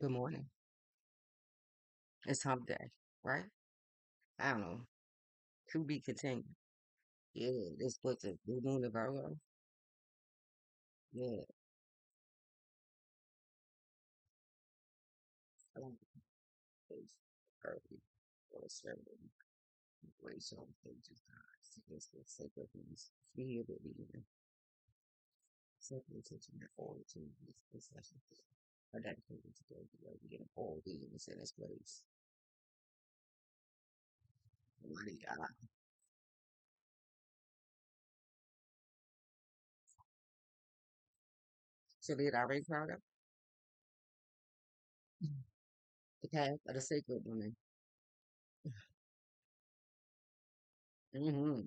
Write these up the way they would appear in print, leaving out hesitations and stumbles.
Good morning. It's hump day, right? I don't know. To be continued. Yeah, this was the Moon Virgo. Yeah, I don't know. It's early or certain racial pages. Significant sacred things. Feel the reading. Sacred attention to all to this session. Are dedicated to those who are getting all beings in this place. Mighty God. So did I already proud of the path of the sacred woman? Mm-hmm.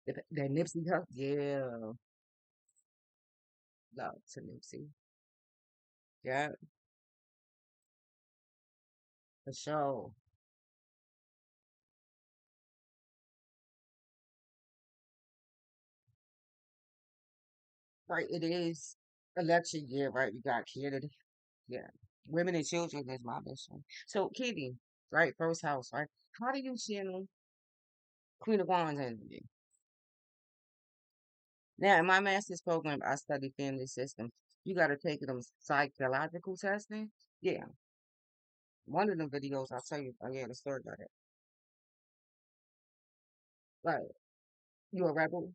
That Nipsey Hussle. Yeah. Love to Nipsey. Yeah, for sure. Right, it is election year, right? We got Kennedy. Yeah. Women and children is my mission. So, Kitty, right? First house, right? How do you channel Queen of Wands energy? Now, in my master's program, I study family systems. You got to take them psychological testing. Yeah. One of them videos, I'll tell you, I got a story about it. Right. You a rebel?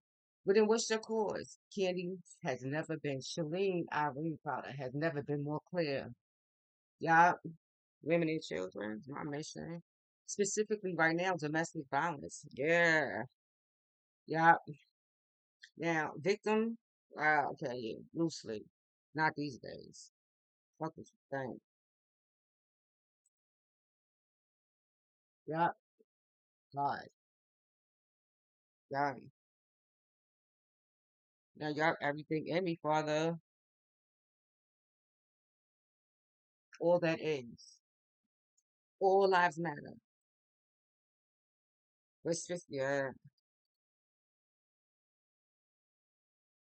But then what's your cause? Candy has never been, Shalene Irene Potter has never been more clear. Yeah, women and children, my mission. Specifically right now, domestic violence. Yeah. Yeah. Now, victim, okay, yeah, loosely. Not these days. Fuck what you think. Yeah, God. Yeah. Now, y'all, everything in me, Father, all that is. All lives matter. Let's just, yeah.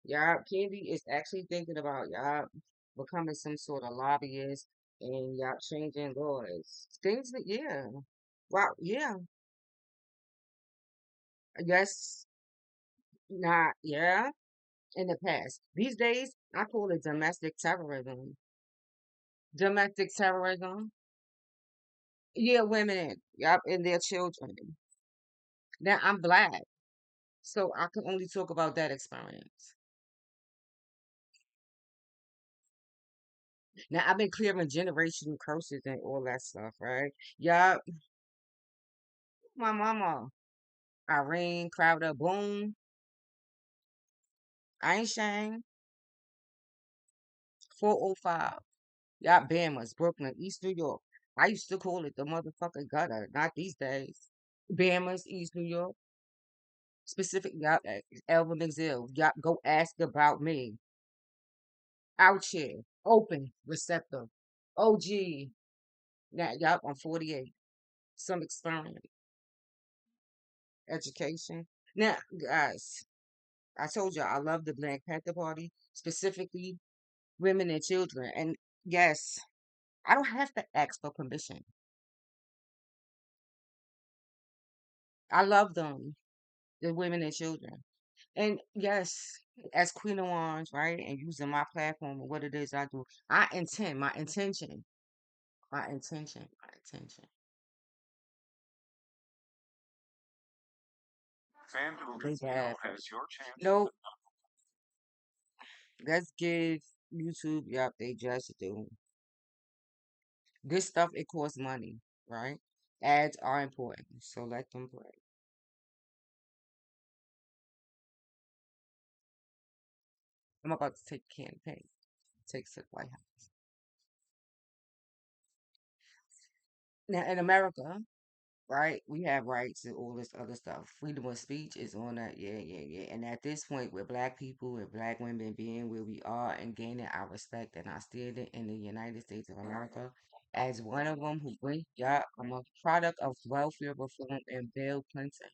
Yeah, Candy is actually thinking about y'all becoming some sort of lobbyist and y'all changing laws. Things that, yeah. Wow, yeah. I guess not, yeah, in the past. These days, I call it domestic terrorism. Domestic terrorism. Yeah, women, yep, and their children. Now, I'm black, so I can only talk about that experience. Now, I've been clearing generational curses and all that stuff, right? Yeah, my mama, Irene Crowder, boom. I ain't shame. 405. Y'all Bammers, Brooklyn, East New York. I used to call it the motherfucking gutter, not these days. Bammers, East New York. Specific, y'all, Elvin McZill. Y'all go ask about me. Out here, open, receptive. OG. Now, y'all, I'm 48. Some experience, education. Now, guys, I told you I love the Black Panther Party, specifically women and children. And yes, I don't have to ask for permission. I love them, the women and children. And yes, as Queen of Wands, right, and using my platform and what it is I do, I intend, my intention. They have, no, let's give YouTube, yep, they just do. This stuff, it costs money, right? Ads are important, so let them play. I'm about to take a campaign, takes to the White House. Now, in America, right? We have rights and all this other stuff. Freedom of speech is on that. Yeah, yeah, yeah. And at this point, with black people and black women being where we are and gaining our respect and our standing in the United States of America, as one of them who went, yeah, I'm a product of welfare reform and Bill Clinton.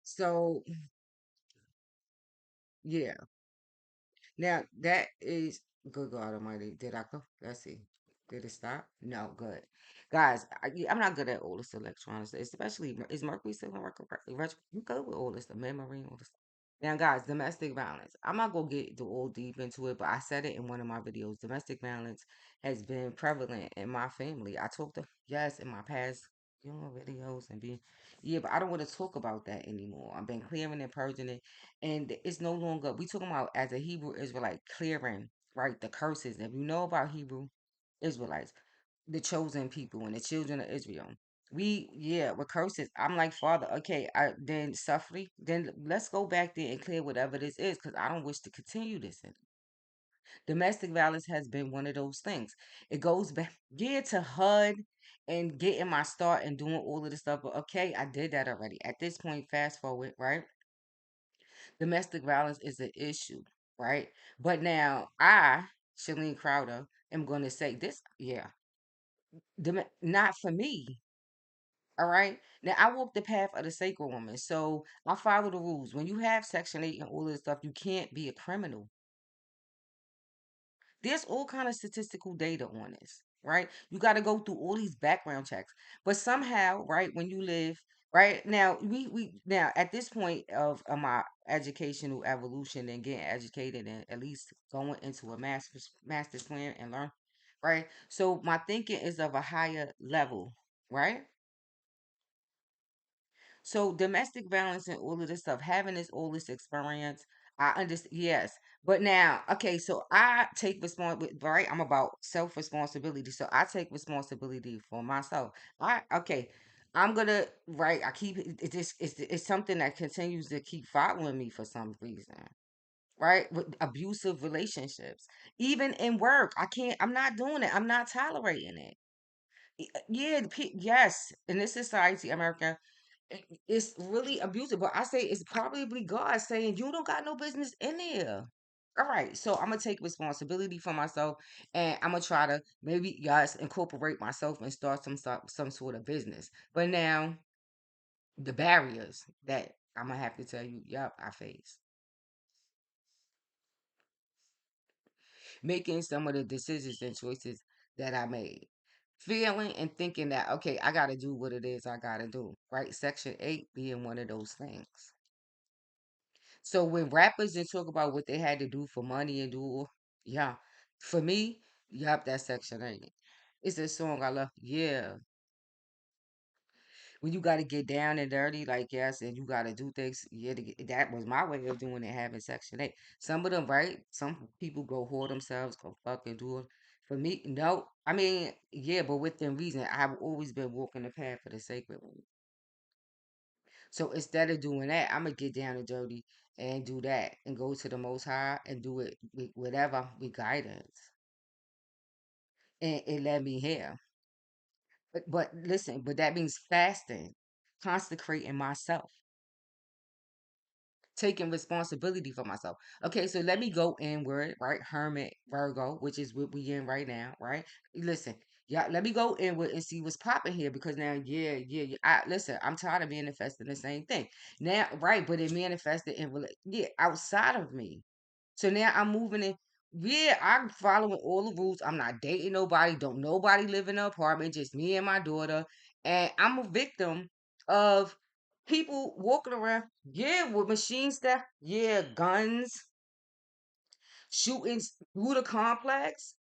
So Yeah. Now that is good God Almighty. Did I go? Let's see. Did it stop? No, good. Guys, I'm not good at all this electronics, especially is Mercury still in you good with all this, the memory, all this. Now, guys, domestic violence. I'm not gonna get all deep into it, but I said it in one of my videos. Domestic violence has been prevalent in my family. I talked to yes in my past, videos and being yeah, but I don't want to talk about that anymore. I've been clearing and purging it, and it's no longer we talking about as a Hebrew Israelite clearing right the curses. If you know about Hebrew Israelites, the chosen people and the children of Israel, we yeah with curses. I'm like Father, okay, I then suffering, then let's go back there and clear whatever this is because I don't wish to continue this. Domestic violence has been one of those things. It goes back yeah to HUD and getting my start and doing all of this stuff. But okay, I did that already. At this point, fast forward, right? Domestic violence is an issue, right? But now I, Shalene Crowder, am going to say this, yeah, not for me. All right. Now I walk the path of the sacred woman, so I follow the rules. When you have Section 8 and all of this stuff, you can't be a criminal. There's all kind of statistical data on this, right? You got to go through all these background checks, but somehow, right, when you live right now, we now at this point of my educational evolution and getting educated and at least going into a master's plan and learn, right? So my thinking is of a higher level, right? So domestic violence and all of this stuff, having all this experience, I understand. Yes, but now, okay, so I take responsibility. Right, I'm about self responsibility. So I take responsibility for myself. Okay, I'm gonna right. I keep it. Just it's something that continues to keep following me for some reason. Right, with abusive relationships, even in work, I can't. I'm not doing it. I'm not tolerating it. Yeah, yes, in this society, America it's really abusive. But I say it's probably God saying you don't got no business in there. All right, so I'm gonna take responsibility for myself, and I'm gonna try to maybe guys incorporate myself and start some sort of business. But now the barriers that I'm gonna have to tell you, yep, I face making some of the decisions and choices that I made. Feeling and thinking that okay, I gotta do what it is I gotta do. Right, Section 8 being one of those things. So when rappers just talk about what they had to do for money and do, yeah, for me, yep, that's Section 8. It's a song I love. Yeah, when you got to get down and dirty, like yes, and you got to do things. Yeah, that was my way of doing it. Having Section 8. Some of them, right? Some people go whore themselves, go fucking do it. For me, no. I mean, yeah, but within reason, I've always been walking the path of the sacred one. So instead of doing that, I'm gonna get down and dirty and do that and go to the Most High and do it with whatever with guidance, and it led me here. But listen, but that means fasting, consecrating myself, taking responsibility for myself. Okay, so let me go inward, right? Hermit Virgo, which is what we in right now, right? Listen, yeah, let me go inward and see what's popping here because now, yeah. Listen, I'm tired of manifesting the same thing now, right? But it manifested in yeah outside of me. So now I'm moving in. Yeah, I'm following all the rules. I'm not dating nobody. Don't nobody live in an apartment. Just me and my daughter. And I'm a victim of people walking around. Yeah, with machines that. Yeah, guns, shooting through the complex.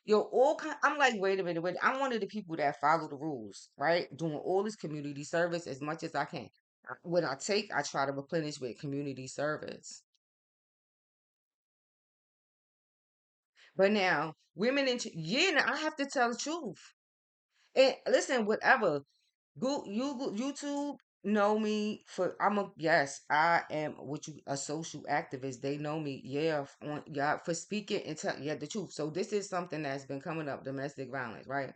Yo, all kind. I'm like, wait a minute, wait. I'm one of the people that follow the rules, right? Doing all this community service as much as I can. When I take, I try to replenish with community service. But now, women in yeah, now I have to tell the truth. And listen, whatever. YouTube know me for I'm a yes, I am what you a social activist. They know me, yeah, yeah, for speaking and tell yeah the truth. So this is something that's been coming up, domestic violence, right?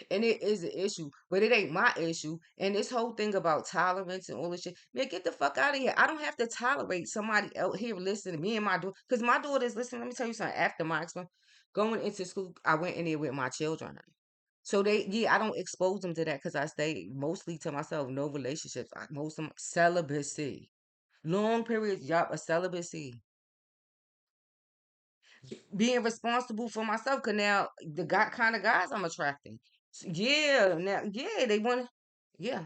And it is an issue, but it ain't my issue. And this whole thing about tolerance and all this shit, man, get the fuck out of here. I don't have to tolerate somebody out here listening to me and my daughter, because my daughter's listening. Let me tell you something. After my experience, going into school, I went in there with my children. So yeah, I don't expose them to that because I stay mostly to myself, no relationships. Most of my celibacy. Long periods, yup, of celibacy. Being responsible for myself, cause now the guy kind of guys I'm attracting. Yeah, now yeah, they want to. Yeah,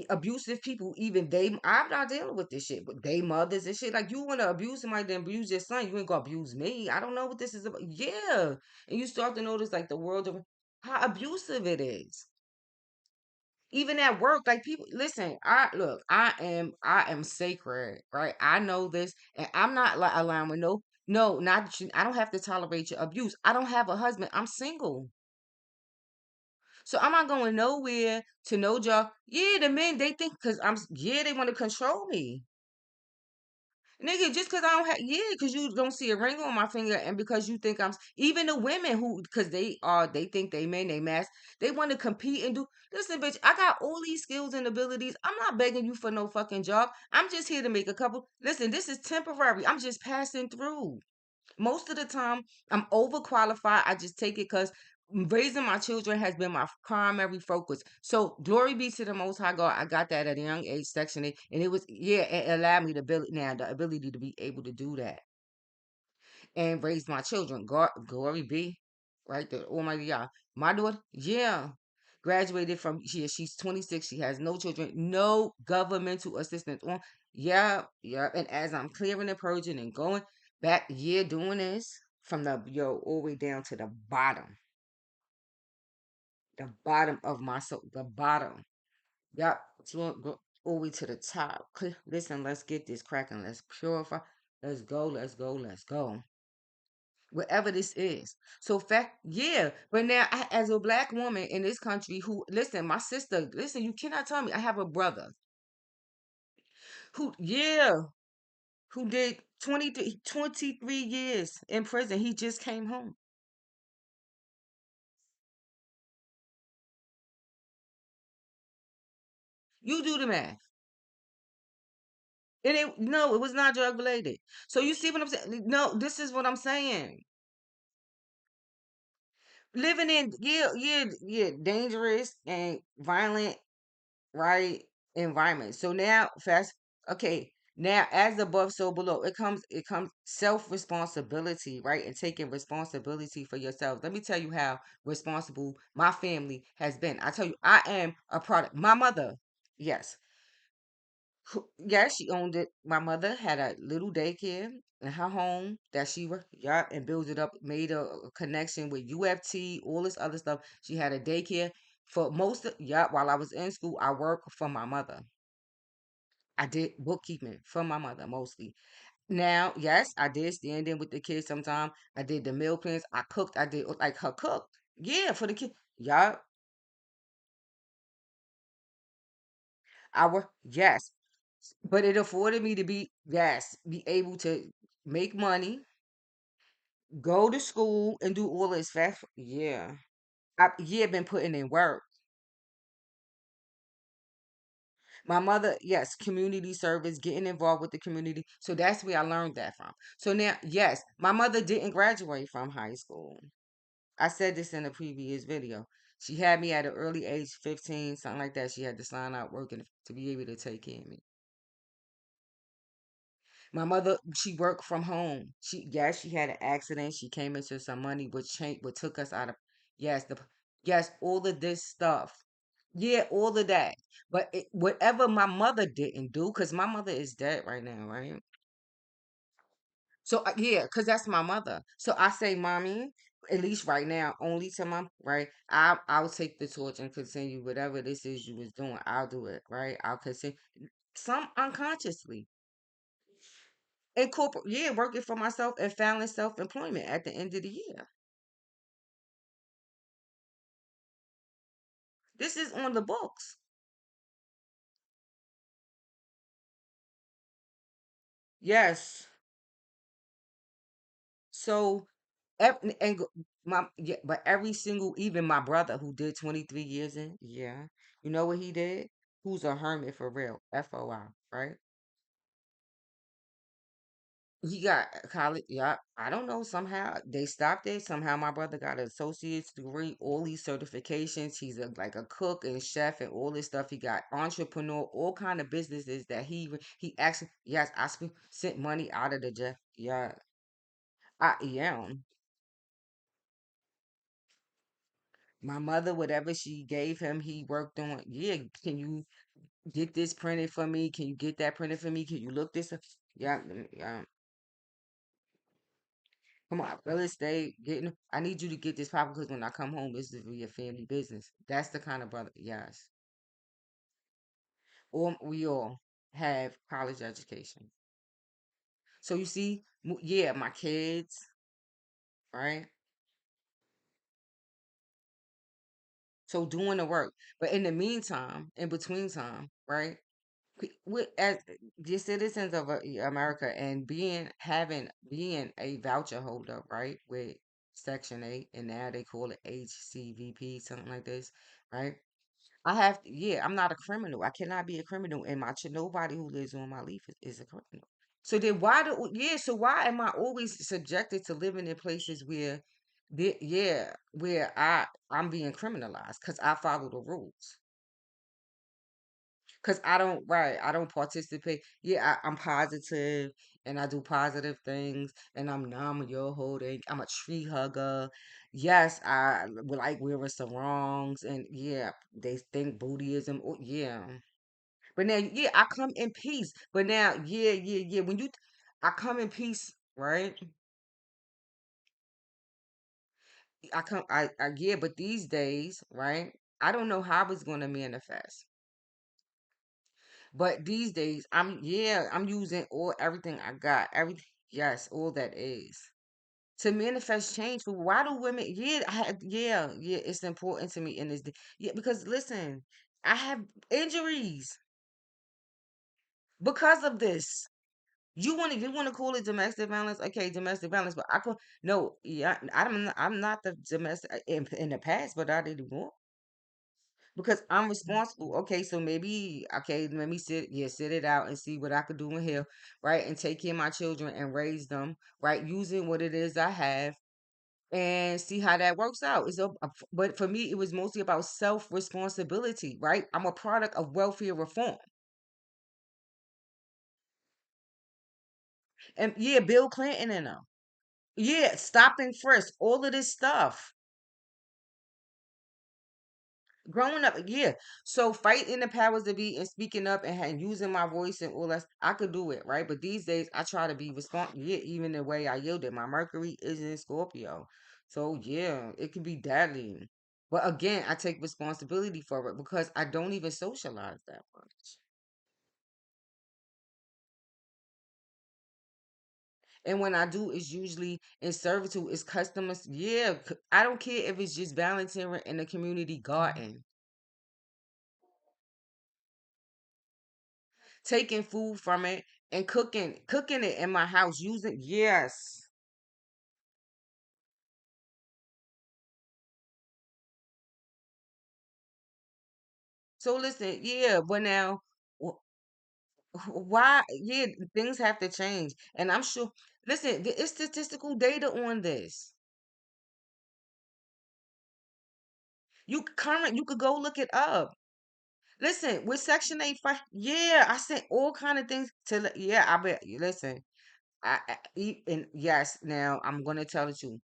abusive people, even they. I'm not dealing with this shit, but they mothers and shit. Like you want to abuse somebody, then abuse your son. You ain't gonna abuse me. I don't know what this is about. Yeah, and you start to notice like the world of how abusive it is. Even at work, like people listen, I am sacred, right? I know this, and I'm not like allowing no, not that I don't have to tolerate your abuse. I don't have a husband. I'm single. So I'm not going nowhere to no job. Yeah, the men they think because yeah, they want to control me. Nigga, just because I don't have, yeah, because you don't see a ring on my finger, and because you think even the women who, because they think they men, they mass, they want to compete and do. Listen, bitch, I got all these skills and abilities. I'm not begging you for no fucking job. I'm just here to make a couple. Listen, this is temporary. I'm just passing through. Most of the time, I'm overqualified. I just take it because raising my children has been my primary focus. So glory be to the Most High God. I got that at a young age, Section 8, and it was yeah, it allowed me the ability to be able to do that and raise my children. God, glory be, right? The Almighty Yah. My daughter, yeah, graduated from she's 26. She has no children, no governmental assistance. On yeah, yeah. And as I'm clearing and purging and going back, yeah, doing this from the all the way down to the bottom of my soul, the bottom. Yep, go all the way to the top. Listen, let's get this cracking. Let's purify. Let's go. Let's go. Let's go. Whatever this is. So fact, yeah. But now, as a black woman in this country, who listen, my sister, listen, you cannot tell me. I have a brother who, yeah, who did 23 years in prison. He just came home. You do the math. And it no, it was not drug related. So you see what I'm saying? No, this is what I'm saying. Living in dangerous and violent, right, environment. So now fast okay, now as above so below, it comes self-responsibility, right? And taking responsibility for yourself. Let me tell you how responsible my family has been. I tell you, I am a product. My mother, yes. Yes, she owned it. My mother had a little daycare in her home that she worked, yeah, and built it up, made a connection with UFT, all this other stuff. She had a daycare for most of, yeah, while I was in school, I worked for my mother. I did bookkeeping for my mother mostly. Now, yes, I did stand in with the kids sometime. I did the meal plans. I cooked. I did like her cook. Yeah, for the kid. Yeah, I work. Yes, but it afforded me to be able to make money, go to school, and do all this fast. Yeah, yeah, been putting in work. My mother, yes, community service, getting involved with the community. So that's where I learned that from. So now, yes, my mother didn't graduate from high school. I said this in a previous video. She had me at an early age, 15, something like that. She had to sign out working to be able to take care of me. My mother, she worked from home. Yes, she had an accident. She came into some money, which changed, what took us out of, yes, yes, all of this stuff. Yeah, all of that. But whatever my mother didn't do, because my mother is dead right now, right? So yeah, because that's my mother. So I say, mommy, at least right now, only to my right. I'll take the torch and continue whatever this is you was doing. I'll do it, right? I'll continue. Some unconsciously. Incorporate, yeah, working for myself and filing self-employment at the end of the year. This is on the books. Yes. So, my yeah, but every single, even my brother who did 23 years in, yeah, you know what he did? Who's a hermit for real? FOI, right? He got a college. Yeah, I don't know. Somehow they stopped it. Somehow my brother got an associate's degree, all these certifications. He's like a cook and chef and all this stuff. He got entrepreneur, all kind of businesses that he actually. Yes, sent money out of the Jeff. Yeah, yeah. My mother, whatever she gave him, he worked on. Yeah, can you get this printed for me? Can you get that printed for me? Can you look this up? Yeah, yeah. Come on, real estate, getting. I need you to get this property because when I come home, this is for your family business. That's the kind of brother. Yes, or we all have college education. So you see, yeah, my kids, right? So doing the work, but in the meantime, in between time, right? With as the citizens of America and being a voucher holder, right? With Section 8, and now they call it HCVP, something like this, right? Yeah, I'm not a criminal. I cannot be a criminal, and nobody who lives on my leaf is a criminal. So then so why am I always subjected to living in places where, where I'm being criminalized because I follow the rules. Cause I don't participate. Yeah, I'm positive and I do positive things and I'm yo holding. I'm a tree hugger. Yes, would like wearing sarongs and yeah, they think Buddhism. Oh, yeah. But now, yeah, I come in peace. But now, yeah. I come in peace, right? Yeah, but these days, right? I don't know how it's going to manifest. But these days, I'm using everything I got. Everything, yes, all that is. To manifest change. But why do women, it's important to me in this yeah, because listen, I have injuries because of this. You want to call it domestic violence? Okay, domestic violence, but I could no, yeah, I'm not the domestic in the past, but I didn't want because I'm responsible. Okay, so maybe let me sit it out and see what I could do in here, right? And take care of my children and raise them, right? Using what it is I have and see how that works out. But for me, it was mostly about self responsibility, right? I'm a product of welfare reform, and yeah, Bill Clinton and them, yeah, stop and frisk, all of this stuff. Growing up, yeah. So fighting the powers that be and speaking up and using my voice and all that, I could do it, right? But these days, I try to be responsible. Yeah, even the way I yielded, my Mercury is in Scorpio, so yeah, it can be deadly. But again, I take responsibility for it because I don't even socialize that much. And when I do, it's usually in servitude. It's customers. Yeah, I don't care if it's just volunteering in the community garden, taking food from it and cooking it in my house using yes. So listen, yeah, but now why things have to change and I'm sure listen, there is statistical data on this. You could go look it up. Listen, with Section 8 yeah, I sent all kind of things yeah, I bet listen. And yes, now I'm gonna tell the truth.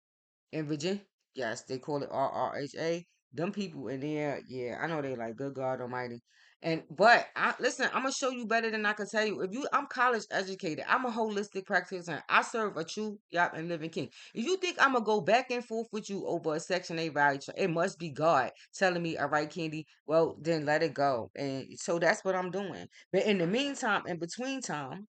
In Virginia, yes, they call it RRHA. Them people in there, yeah, I know they like good God Almighty. And but I listen, I'm gonna show you better than I can tell you. I'm college educated. I'm a holistic practitioner. I serve a true yop and living king. If you think I'm gonna go back and forth with you over a Section 8 value, it must be God telling me, all right, Candy, well, then let it go. And so that's what I'm doing. But in the meantime, in between time,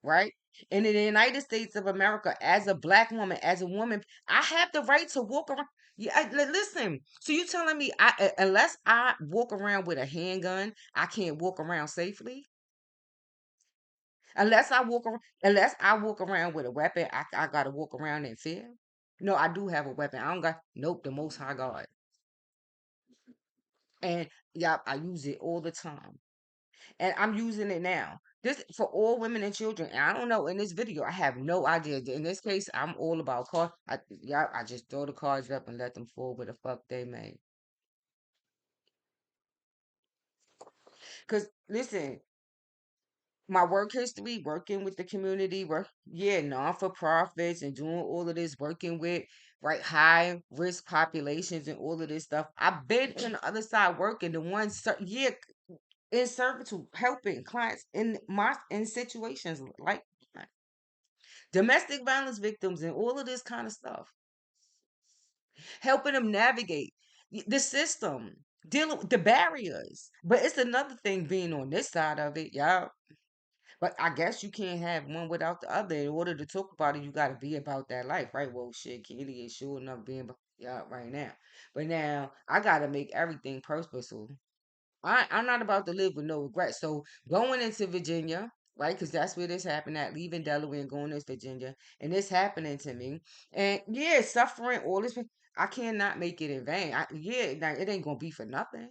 right? And in the United States of America, as a black woman, as a woman, I have the right to walk around. Yeah, listen. So you telling me unless I walk around with a handgun, I can't walk around safely? Unless I walk around with a weapon, I gotta walk around in fear. No, I do have a weapon. I don't got nope, the most high God. And yeah, I use it all the time. And I'm using it now. This for all women and children. And I don't know. In this video, I have no idea. In this case, I'm all about cards. Yeah, I just throw the cards up and let them fall where the fuck they may. Cause listen, my work history, working with the community, yeah, non for profits and doing all of this, working with right high risk populations and all of this stuff. I've been on the other side working the ones, yeah, in servitude, helping clients in situations like domestic violence victims and all of this kind of stuff, helping them navigate the system, dealing with the barriers. But it's another thing being on this side of it, y'all. But I guess you can't have one without the other. In order to talk about it, you got to be about that life, right? Well, shit, Candy is sure enough being yeah right now. But now I got to make everything purposeful. I'm not about to live with no regrets. So going into Virginia, right? Because that's where this happened at, leaving Delaware and going to Virginia, and this happening to me, and yeah, suffering all this. I cannot make it in vain. Yeah, now it ain't gonna be for nothing.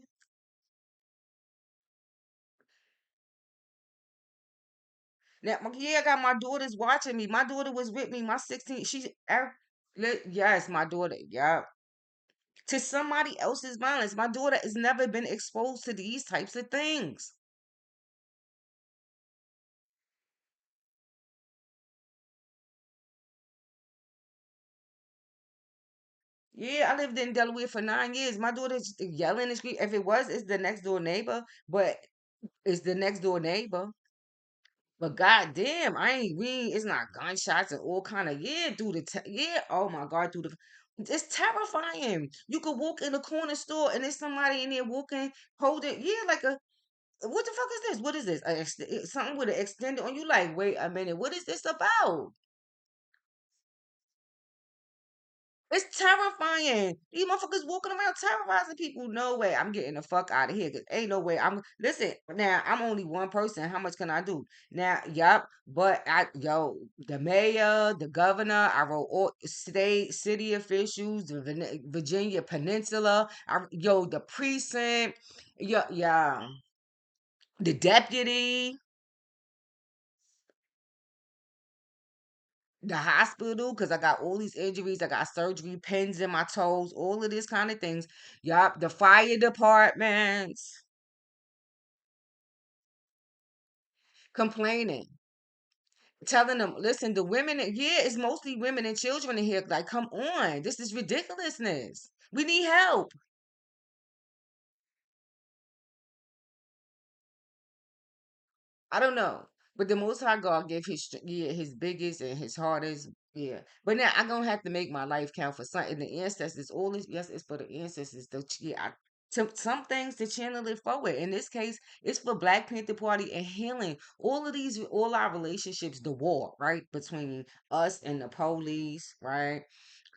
Now, yeah, I got my daughters watching me. My daughter was with me. My 16, yes, my daughter, yeah. To somebody else's violence. My daughter has never been exposed to these types of things. Yeah, I lived in Delaware for 9 years. My daughter's yelling and screaming. If it was, it's the next door neighbor, but it's the next door neighbor. But goddamn, it's not gunshots and all kind of, yeah, yeah, oh my God, it's terrifying. You could walk in a corner store and there's somebody in there walking, holding, yeah, like what the fuck is this? What is this? Something with an extended on you, like, wait a minute, what is this about? It's terrifying. These motherfuckers walking around terrorizing people. No way. I'm getting the fuck out of here. Cause ain't no way. Listen, now I'm only one person. How much can I do? Now, yup. But the mayor, the governor, I wrote all state, city officials, the Virginia Peninsula, the precinct, yeah, the deputy, the hospital, because I got all these injuries. I got surgery, pins in my toes, all of this kind of things. Yup, the fire departments complaining, telling them, listen, the women, yeah, it's mostly women and children in here. Like, come on, this is ridiculousness. We need help. I don't know. But the Most High God gave yeah, his biggest and his hardest. Yeah. But now I'm gonna have to make my life count for something. The ancestors, all this, yes, it's for the ancestors. Some things to channel it forward. In this case, it's for Black Panther Party and healing. All our relationships, the war, right? Between us and the police, right?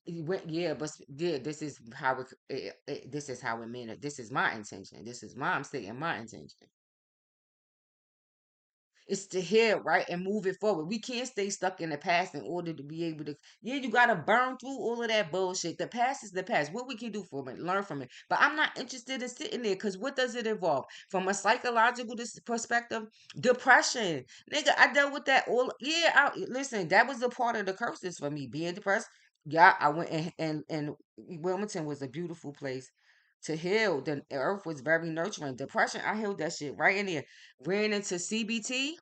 Yeah, but yeah, this is how it meant. This is my intention. This is I'm stating my intention. It's to heal, right? And move it forward. We can't stay stuck in the past in order to be able to, yeah, you got to burn through all of that bullshit. The past is the past. What we can do from it, learn from it. But I'm not interested in sitting there because what does it involve? From a psychological perspective, depression. Nigga, I dealt with that all. Yeah, listen, that was a part of the curses for me, being depressed. Yeah, I went and Wilmington was a beautiful place to heal. The earth was very nurturing. Depression, I healed that shit right in there. Ran into CBT,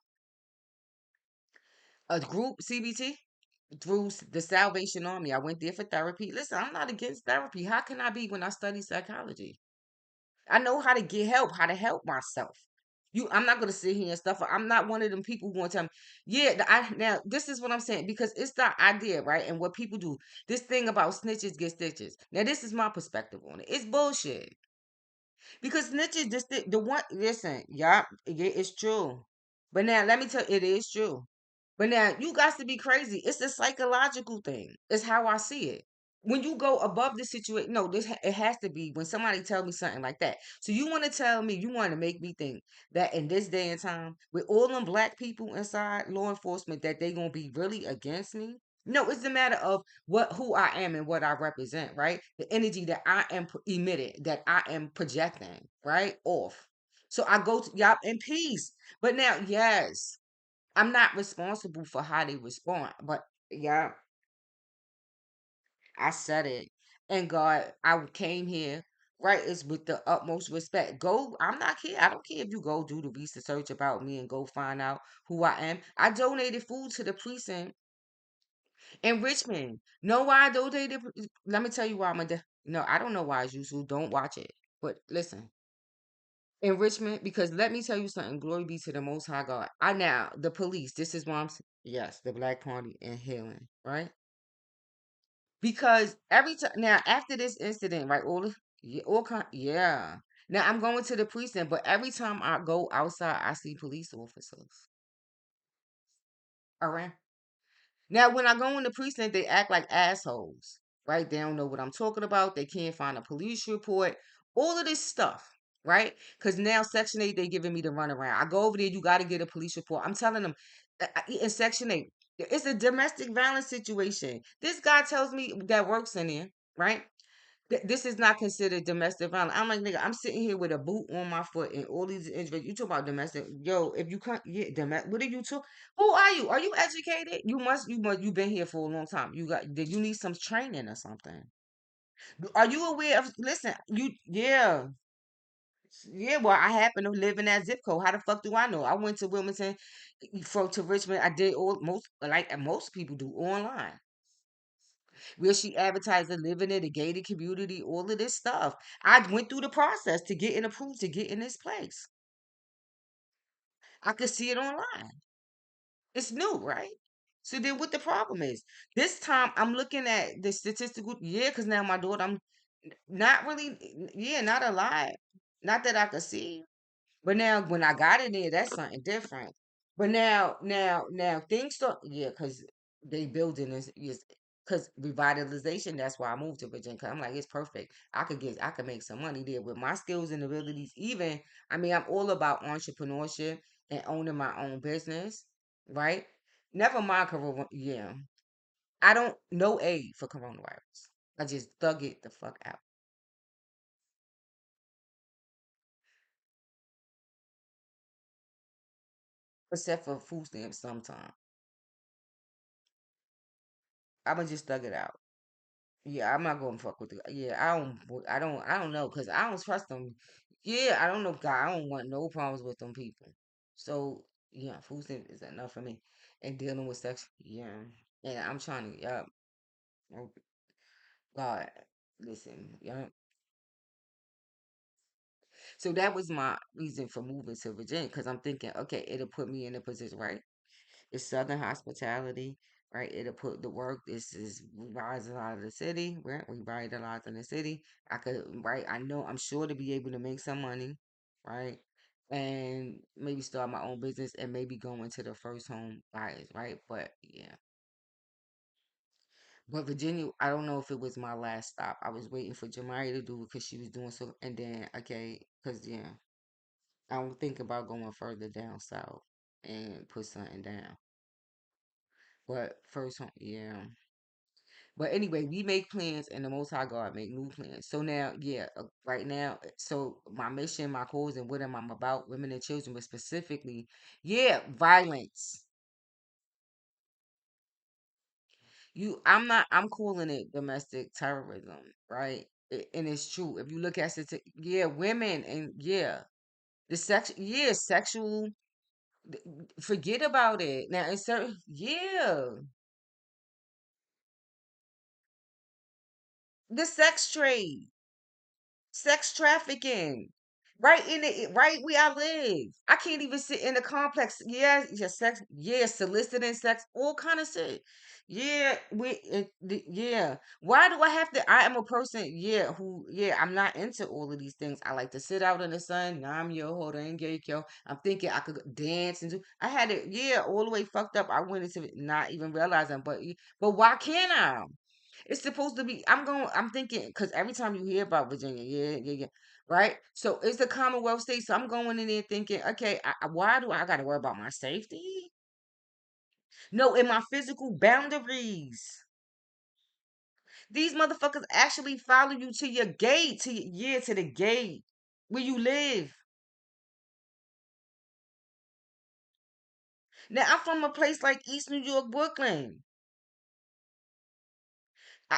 a group CBT through the Salvation Army. I went there for therapy. Listen, I'm not against therapy. How can I be when I study psychology? I know how to get help, how to help myself. I'm not gonna sit here and stuff. I'm not one of them people who gonna tell me, yeah. Now this is what I'm saying because it's the idea, right? And what people do. This thing about snitches get stitches. Now this is my perspective on it. It's bullshit because snitches, the one. Listen, yeah, it's true. But now let me tell you, it is true. But now you got to be crazy. It's a psychological thing. It's how I see it. When you go above the situation, no, it has to be when somebody tell me something like that. So you want to tell me, you want to make me think that in this day and time, with all them Black people inside law enforcement, that they gonna be really against me? No, it's a matter of who I am and what I represent, right? The energy that I am emitting, that I am projecting, right? Off. So I go to y'all in peace. But now, yes. I'm not responsible for how they respond, but yeah, I said it. And God, I came here, right? It's with the utmost respect. Go, I'm not here. I don't care if you go do the research about me and go find out who I am. I donated food to the precinct in Richmond. Know why I donated? Let me tell you why I'm a. No, I don't know why it's useful. Don't watch it. But listen, in Richmond, because let me tell you something. Glory be to the Most High God. I now the police. This is why yes, the Black Party and healing, right? Because every time now after this incident, right? Yeah. Now I'm going to the precinct, but every time I go outside, I see police officers around. Now, when I go in the precinct, they act like assholes, right? They don't know what I'm talking about. They can't find a police report. All of this stuff, right? Because now Section 8, they giving me the runaround. I go over there, you got to get a police report. I'm telling them in Section 8, it's a domestic violence situation. This guy tells me that works in there, right? This is not considered domestic violence. I'm like, nigga, I'm sitting here with a boot on my foot and all these injuries. You talk about domestic, yo. If you can't, yeah, what are you talking? Who are you? Are you educated? You been here for a long time. Did you need some training or something? Are you aware of? Listen, yeah. Well, I happen to live in that zip code. How the fuck do I know? I went to Wilmington, from to Richmond. I did all most like most people do online. Where she advertised to live in it, a gated community, all of this stuff. I went through the process to get it approved to get in this place. I could see it online. It's new, right? So then what the problem is? This time I'm looking at the statistical, yeah, because now my daughter, I'm not really, yeah, not alive. Not that I could see. But now when I got in there, that's something different. But now things start, yeah, because they building this is because revitalization. That's why I moved to Virginia. 'Cause I'm like, it's perfect. I could make some money there with my skills and abilities. Even, I mean, I'm all about entrepreneurship and owning my own business, right? Never mind corona. Yeah, I don't no aid for coronavirus. I just thug it the fuck out, except for food stamps. Sometimes I'ma just thug it out. Yeah, I'm not gonna fuck with the. Yeah, I don't know, cause I don't trust them. Yeah, I don't know, God. I don't want no problems with them people. So yeah, food stamps is enough for me. And dealing with sex, yeah. And I'm trying to, yeah. Oh, God, listen, yeah. So that was my reason for moving to Virginia, cause I'm thinking, okay, it'll put me in a position, right? It's Southern hospitality, right? It'll put the work. This is we rise a lot of the city, right? We ride a lot in the city. I could, right? I know I'm sure to be able to make some money, right? And maybe start my own business and maybe go into the first home buyers, right? But yeah. But Virginia, I don't know if it was my last stop. I was waiting for Jemiah to do it because she was doing so, and then okay, because yeah, I don't think about going further down south and put something down. But first home, yeah. But anyway, we make plans, and the Most High God make new plans. So now, yeah, right now, so my mission, my cause, and what am I about? Women and children, but specifically, yeah, violence. I'm calling it domestic terrorism, right? And it's true. If you look at it, yeah, women and yeah, sexual. Forget about it now. It's certain, yeah, the sex trade. Sex trafficking. Right in it, right where I live. I can't even sit in the complex. Yeah, yeah, sex. Yeah, soliciting sex, all kind of shit. Yeah, yeah. Why do I have to? I am a person. Yeah, who? Yeah, I'm not into all of these things. I like to sit out in the sun. Nah, I'm yo, hold on, get yo. I'm thinking I could dance and do. I had it. Yeah, all the way fucked up. I went into it not even realizing, but why can't I? It's supposed to be. I'm thinking because every time you hear about Virginia, yeah, right. So it's a Commonwealth state. So I'm going in there thinking, okay, why do I got to worry about my safety? No, in my physical boundaries. These motherfuckers actually follow you to your gate, to the gate where you live. Now I'm from a place like East New York, Brooklyn.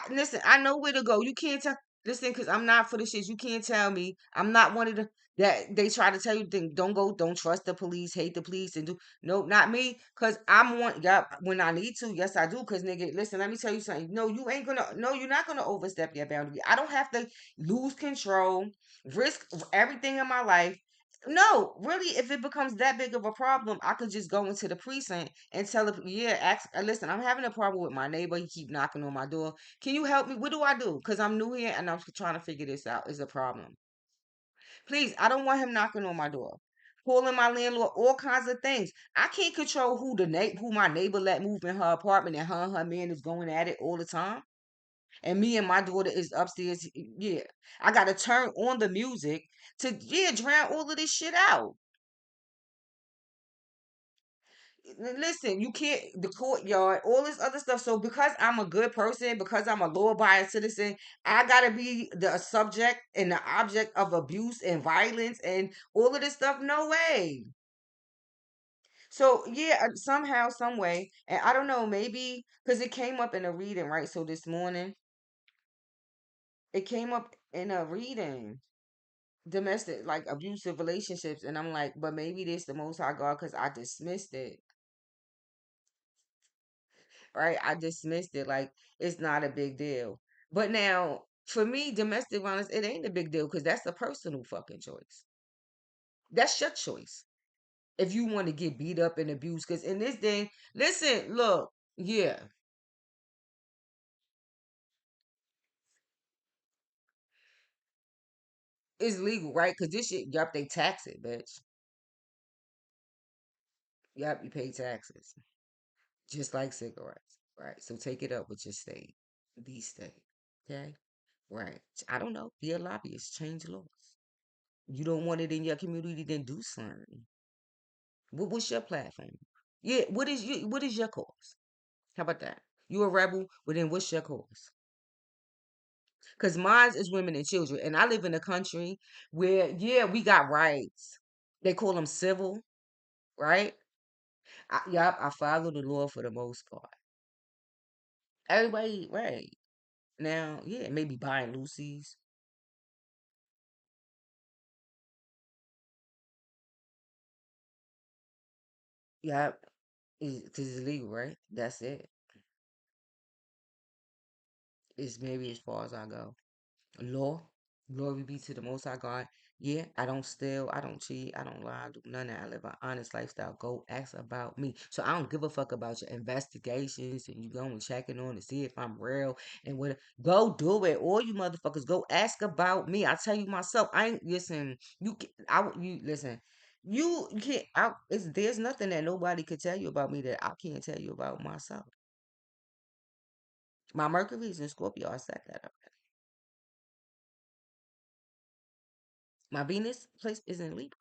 Listen, I know where to go. You can't tell. Listen, because I'm not for the shit. You can't tell me. I'm not one of the that they try to tell you things. Don't go. Don't trust the police. Hate the police and do. No, not me. Because I'm one. Yeah, when I need to. Yes, I do. Because nigga, listen. Let me tell you something. No, you ain't gonna. No, you're not gonna overstep your boundary. I don't have to lose control, risk everything in my life. No, really, if it becomes that big of a problem, I could just go into the precinct and tell them, yeah, listen, I'm having a problem with my neighbor. He keep knocking on my door. Can you help me? What do I do? Because I'm new here and I'm trying to figure this out. Is a problem. Please, I don't want him knocking on my door, calling my landlord, all kinds of things. I can't control who my neighbor let move in her apartment and her man is going at it all the time. And me and my daughter is upstairs. Yeah, I got to turn on the music to drown all of this shit out. Listen, you can't the courtyard, all this other stuff. So because I'm a good person, because I'm a law-abiding citizen, I gotta be the subject and the object of abuse and violence and all of this stuff. No way. So yeah, somehow, some way, and I don't know, maybe because it came up in a reading, right? So this morning, it came up in a reading, domestic, like abusive relationships, and I'm like, but maybe this the Most High God, because I dismissed it. Right? I dismissed it like it's not a big deal. But now, for me, domestic violence, it ain't a big deal because that's a personal fucking choice. That's your choice. If you want to get beat up and abused, because in this day, listen, look, yeah, it's legal, right? Because this shit, yup, they tax it, bitch. Yup, you pay taxes, just like cigarettes, right? So take it up with your state, the state, okay? Right. I don't know. Be a lobbyist, change laws. You don't want it in your community, then do something. What's your platform? Yeah, what is your cause? How about that? You a rebel, well then what's your cause? Because mine is women and children, and I live in a country where yeah, we got rights. They call them civil, right? Yup, I follow the law for the most part. Everybody, right now, yeah, maybe buying Lucy's. Yup, because it's legal, right? That's it. It's maybe as far as I go. Law, glory be to the Most High God. Yeah, I don't steal, I don't cheat, I don't lie, I do none of that. I live an honest lifestyle. Go ask about me. So I don't give a fuck about your investigations and you going checking on to see if I'm real and what. Go do it. All you motherfuckers, go ask about me. I tell you myself. I ain't listen. You listen. You can't. There's nothing that nobody could tell you about me that I can't tell you about myself. My Mercury is in Scorpio. I set that up. My Venus place is in Libra.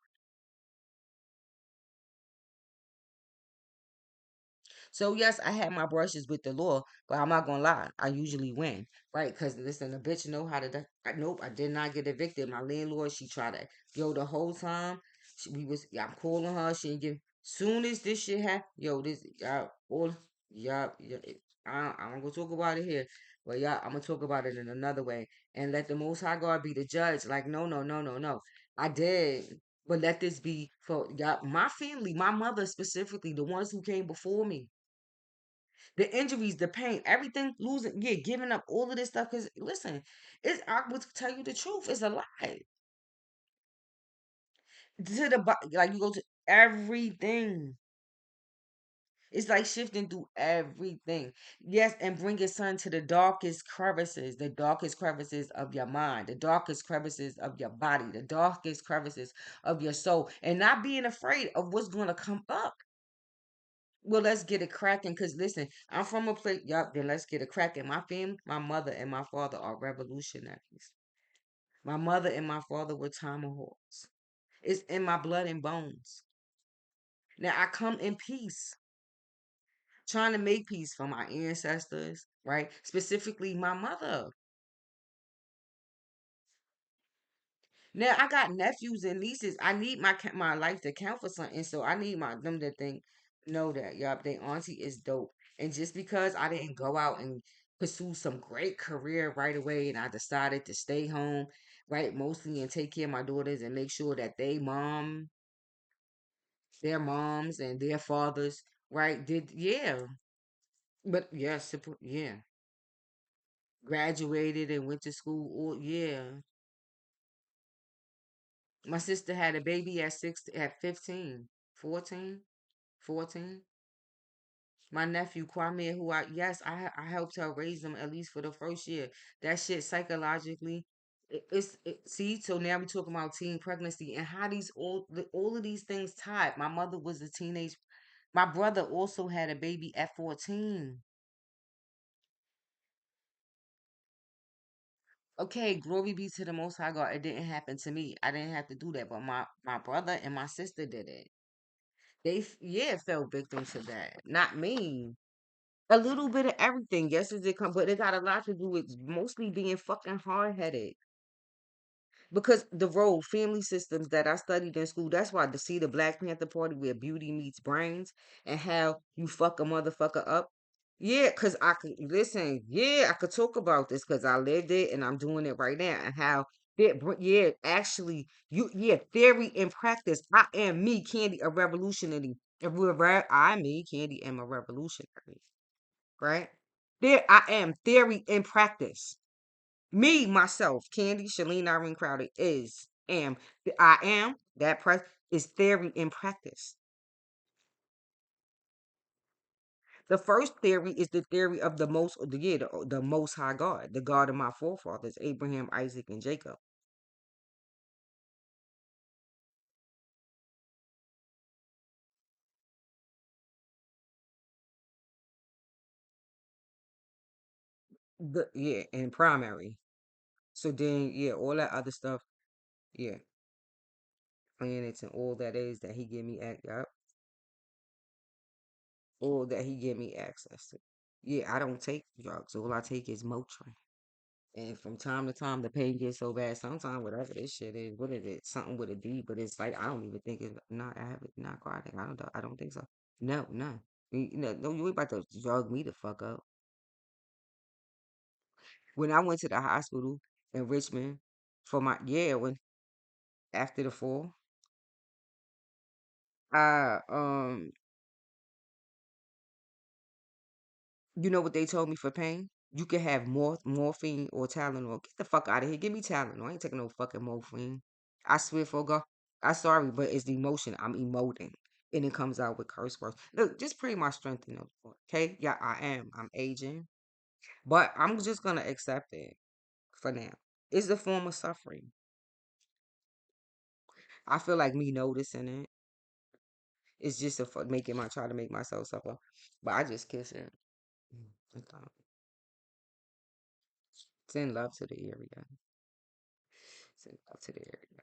So yes, I had my brushes with the law, but I'm not gonna lie, I usually win, right? Because listen, the bitch know how to. Nope, I did not get evicted. My landlord, she tried to the whole time. I'm calling her. She didn't give. Soon as this shit happened, this all yeah. I'm gonna talk about it here, but yeah, I'm gonna talk about it in another way and let the Most High God be the judge. Like no, no, no, no, no. I did. But let this be for my family, my mother specifically, the ones who came before me, the injuries, the pain, everything, losing, yeah, giving up all of this stuff. Because listen, I would tell you the truth, it's a lie. To the like you go to everything. It's like shifting through everything. Yes, and bring your son to the darkest crevices of your mind, the darkest crevices of your body, the darkest crevices of your soul, and not being afraid of what's going to come up. Well, let's get it cracking. Cause listen, I'm from a place. Yup. Then let's get it cracking. My family, my mother and my father are revolutionaries. My mother and my father were tomahawks. It's in my blood and bones. Now I come in peace, trying to make peace for my ancestors, right? Specifically, my mother. Now I got nephews and nieces. I need my life to count for something, so I need them to think. know that. Yup, they auntie is dope. And just because I didn't go out and pursue some great career right away and I decided to stay home, right, mostly and take care of my daughters and make sure that their moms and their fathers, right, did yeah. But yes, yeah. Graduated and went to school. Or yeah. My sister had a baby at 15, 14, 14. My nephew Kwame, who I helped her raise him at least for the first year. That shit psychologically, see. So now we talking about teen pregnancy and how all of these things tied. My mother was a teenage. My brother also had a baby at 14. Okay, glory be to the Most High God. It didn't happen to me. I didn't have to do that, but my brother and my sister did it. Yeah, fell victim to that. Not me. A little bit of everything. Yes, it did come, but it got a lot to do with mostly being fucking hard headed. Because the role family systems that I studied in school, that's why to see the Black Panther Party where beauty meets brains and how you fuck a motherfucker up. Yeah, cause I could listen. Yeah, I could talk about this because I lived it and I'm doing it right now. And how yeah, actually, theory and practice. I am me, Candy, a revolutionary. If we're right, I me, Candy, am a revolutionary. Right there, I am theory and practice. Me, myself, Candy, Shalene Irene Crowder I am that is theory in practice. The first theory is the theory of the most high God, the God of my forefathers, Abraham, Isaac, and Jacob. And primary. So then all that other stuff, yeah, planets and all that is that he give me all that he give me access to. Yeah, I don't take drugs. All I take is Motrin. And from time to time, the pain gets so bad. Sometimes, whatever this shit is, what is it? Something with a D, but it's like I don't even think it's not. I have it narcotic. I don't. I don't think so. No, no. No. You ain't about to drug me the fuck up. When I went to the hospital in Richmond for my when after the fall, I you know what they told me for pain? You could have morphine or Tylenol. Get the fuck out of here. Give me Tylenol. I ain't taking no fucking morphine. I swear for God. I'm sorry, but it's the emotion. I'm emoting. And it comes out with curse words. Look, just pray my strength in the Lord. Okay? Yeah, I am. I'm aging. But I'm just gonna accept it for now. It's a form of suffering. I feel like me noticing it. It's just making my try to make myself suffer. But I just kiss it. Send love to the area. Send love to the area.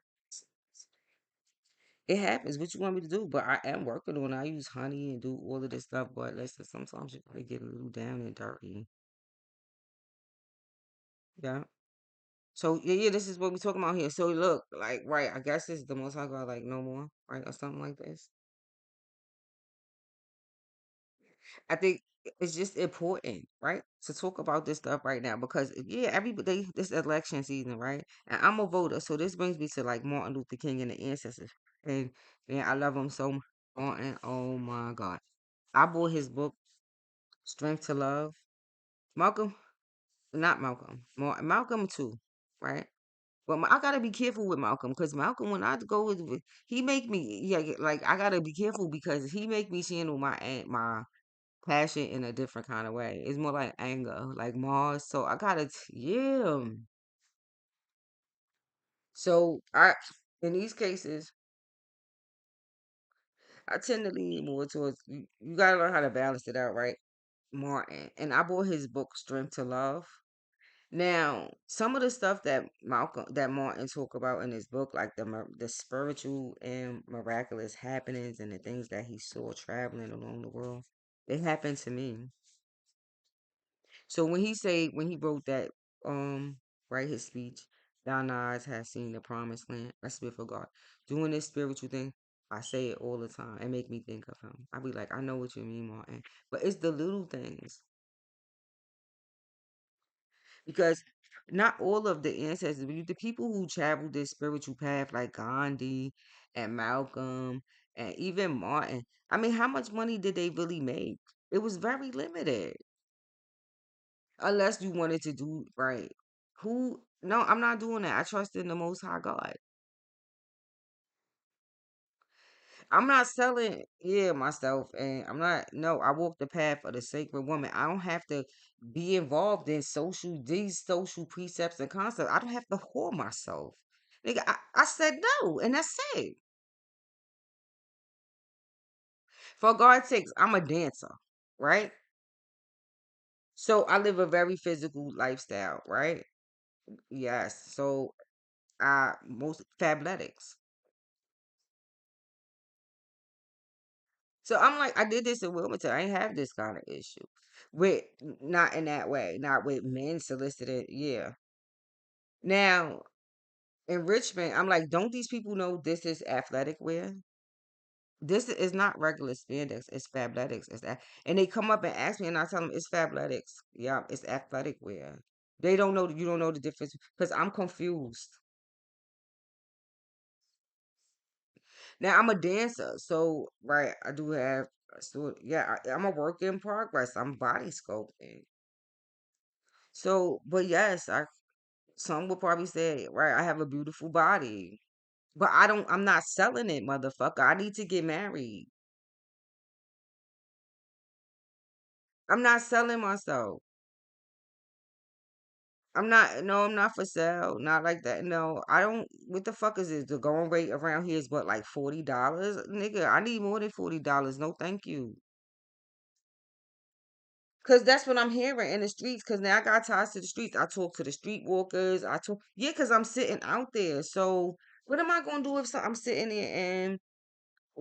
It happens. What you want me to do? But I am working on it. I use honey and do all of this stuff. But listen, sometimes you gotta get a little down and dirty. Yeah. So this is what we're talking about here. So look, like, right, I guess this is the most I got like no more, right? Or something like this. I think it's just important, right? To talk about this stuff right now because everybody this election season, right? And I'm a voter, so this brings me to like Martin Luther King and the ancestors. And man, I love him so much. Martin, oh my God. I bought his book, Strength to Love. Malcolm, not Malcolm. Malcolm too, right? But I gotta be careful with Malcolm because Malcolm, when I go he make me like I gotta be careful because he make me channel my passion in a different kind of way. It's more like anger, like Mars. So I gotta yeah. So I in these cases I tend to lean more towards you gotta learn how to balance it out, right? Martin. And I bought his book Strength to Love. Now, some of the stuff that Martin talk about in his book, like the spiritual and miraculous happenings and the things that he saw traveling along the world, they happened to me. So when he wrote that write his speech, thine eyes have seen the promised land. That's spirit for God. Doing this spiritual thing. I say it all the time. It make me think of him. I be like, I know what you mean, Martin. But it's the little things. Because not all of the ancestors, but the people who traveled this spiritual path, like Gandhi and Malcolm and even Martin, I mean, how much money did they really make? It was very limited, unless you wanted to do right. Who? No, I'm not doing that. I trust in the Most High God. I'm not selling, yeah, myself, and I'm not. No, I walk the path of the sacred woman. I don't have to be involved in these social precepts and concepts. I don't have to whore myself. Nigga, I said no, and that's it. For God's sakes, I'm a dancer, right? So I live a very physical lifestyle, right? Yes. So I most fabletics. So I'm like, I did this in Wilmington. I ain't have this kind of issue. With not in that way, not with men solicited. Yeah. Now, in Richmond, I'm like, don't these people know this is athletic wear? This is not regular spandex. It's fabletics. And they come up and ask me, and I tell them it's fabletics. Yeah, it's athletic wear. They don't know. You don't know the difference because I'm confused. Now I'm a dancer, so right, I do have. So yeah, I'm a work in progress. I'm body sculpting. So, but yes, some would probably say, right, I have a beautiful body. But I'm not selling it, motherfucker. I need to get married. I'm not selling myself. No, I'm not for sale. Not like that. No, I don't, what the fuck is this? The going rate around here is what, like $40? Nigga, I need more than $40. No, thank you. Cause that's what I'm hearing in the streets. Cause now I got ties to the streets. I talk to the street walkers. Yeah, cause I'm sitting out there. So what am I gonna do if I'm sitting there and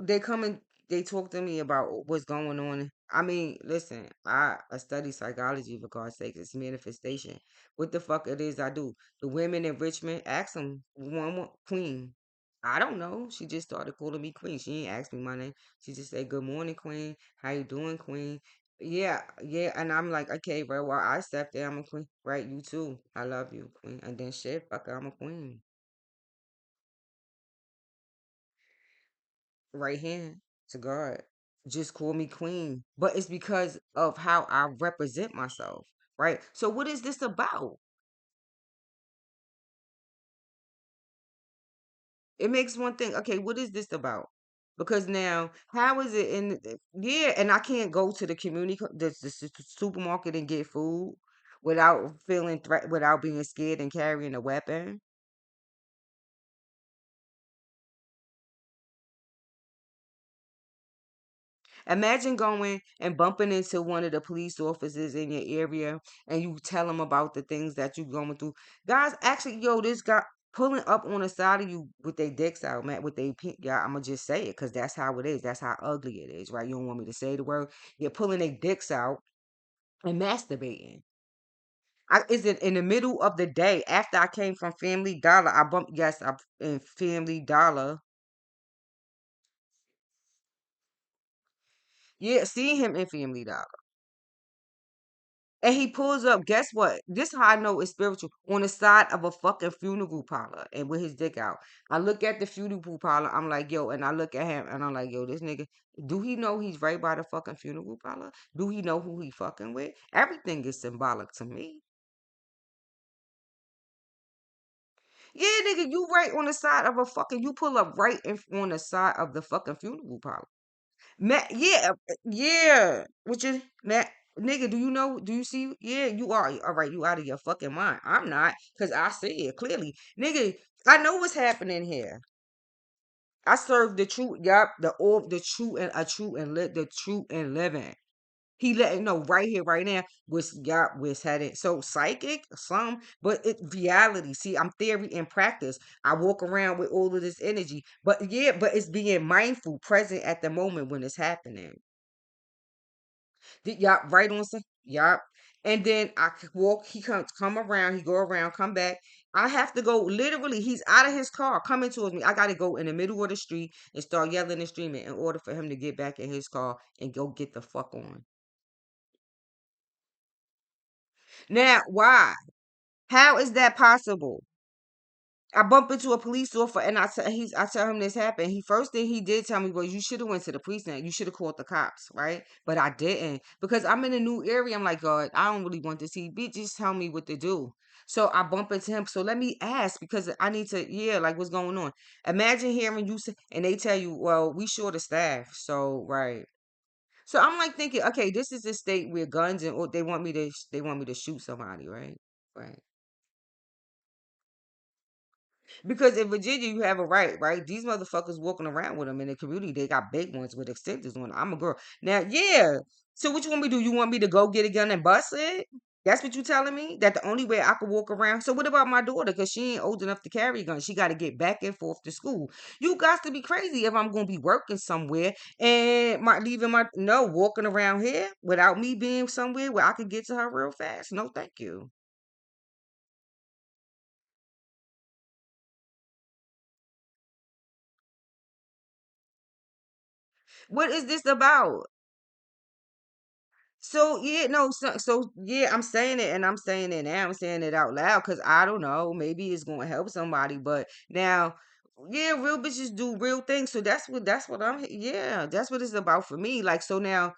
they come and they talk to me about what's going on. I mean, listen, I study psychology for God's sake. It's manifestation. What the fuck it is I do? The women in Richmond, ask them one queen. I don't know. She just started calling me queen. She ain't asked me my name. She just said, "Good morning, queen. How you doing, queen?" Yeah, yeah. And I'm like, okay, bro. Well, I stepped there. I'm a queen, right? You too. I love you, queen. And then shit, fuck, I'm a queen. Right hand to God. Just call me queen. But it's because of how I represent myself, right? So what is this about? It makes one think, okay, what is this about? Because now, how is it yeah, and I can't go to the supermarket and get food without feeling without being scared and carrying a weapon. Imagine going and bumping into one of the police officers in your area and you tell them about the things that you're going through. Guys, actually, yo, this guy pulling up on the side of you with their dicks out, man, with their pink. Yeah, I'm going to just say it because that's how it is. That's how ugly it is, right? You don't want me to say the word. You're pulling their dicks out and masturbating. Is it in the middle of the day after I came from Family Dollar? I bumped, yes, I in Family Dollar. Yeah, see him in Family Dollar. And he pulls up, guess what? This how I know it's spiritual. On the side of a fucking funeral parlor and with his dick out. I look at the funeral parlor, I'm like, yo, and I look at him and I'm like, yo, this nigga, do he know he's right by the fucking funeral parlor? Do he know who he fucking with? Everything is symbolic to me. Yeah, nigga, you right on the side of a fucking, you pull up right on the side of the fucking funeral parlor. Matt, yeah, yeah. Which is Matt, nigga. Do you know? Do you see? Yeah, you are. All right, you out of your fucking mind. I'm not, cause I see it clearly, nigga. I know what's happening here. I serve the truth. Yup, the orb, the true and a true and the true and living. He letting know right here, right now, was yup, was headed. So psychic, some, but it reality. See, I'm theory and practice. I walk around with all of this energy, but yeah, but it's being mindful, present at the moment when it's happening. Yup, right on some. Yup. And then walk. He come around. He go around. Come back. I have to go literally. He's out of his car coming towards me. I got to go in the middle of the street and start yelling and screaming in order for him to get back in his car and go get the fuck on. Now, why? How is that possible? I bump into a police officer and I tell him this happened. He first thing he did tell me was you should have went to the precinct. You should have called the cops, right? But I didn't because I'm in a new area. I'm like, God, I don't really want to see. Bitch, just tell me what to do. So I bump into him. So let me ask because I need to, yeah, like what's going on? Imagine hearing you say, and they tell you, well, we short of staff. So right. So I'm like thinking, okay, this is a state where guns and or they want me to shoot somebody, right? Right. Because in Virginia, you have a right, right? These motherfuckers walking around with them in the community, they got big ones with extenders on. I'm a girl. Now, yeah. So what you want me to do? You want me to go get a gun and bust it? That's what you telling me? That the only way I could walk around? So what about my daughter? Because she ain't old enough to carry a gun. She got to get back and forth to school. You got to be crazy if I'm going to be working somewhere and leaving my, no, walking around here without me being somewhere where I could get to her real fast. No, thank you. What is this about? So yeah, no, so yeah, I'm saying it and I'm saying it now. I'm saying it out loud because I don't know. Maybe it's going to help somebody, but now, yeah, real bitches do real things. So that's what yeah, that's what it's about for me. Like so now,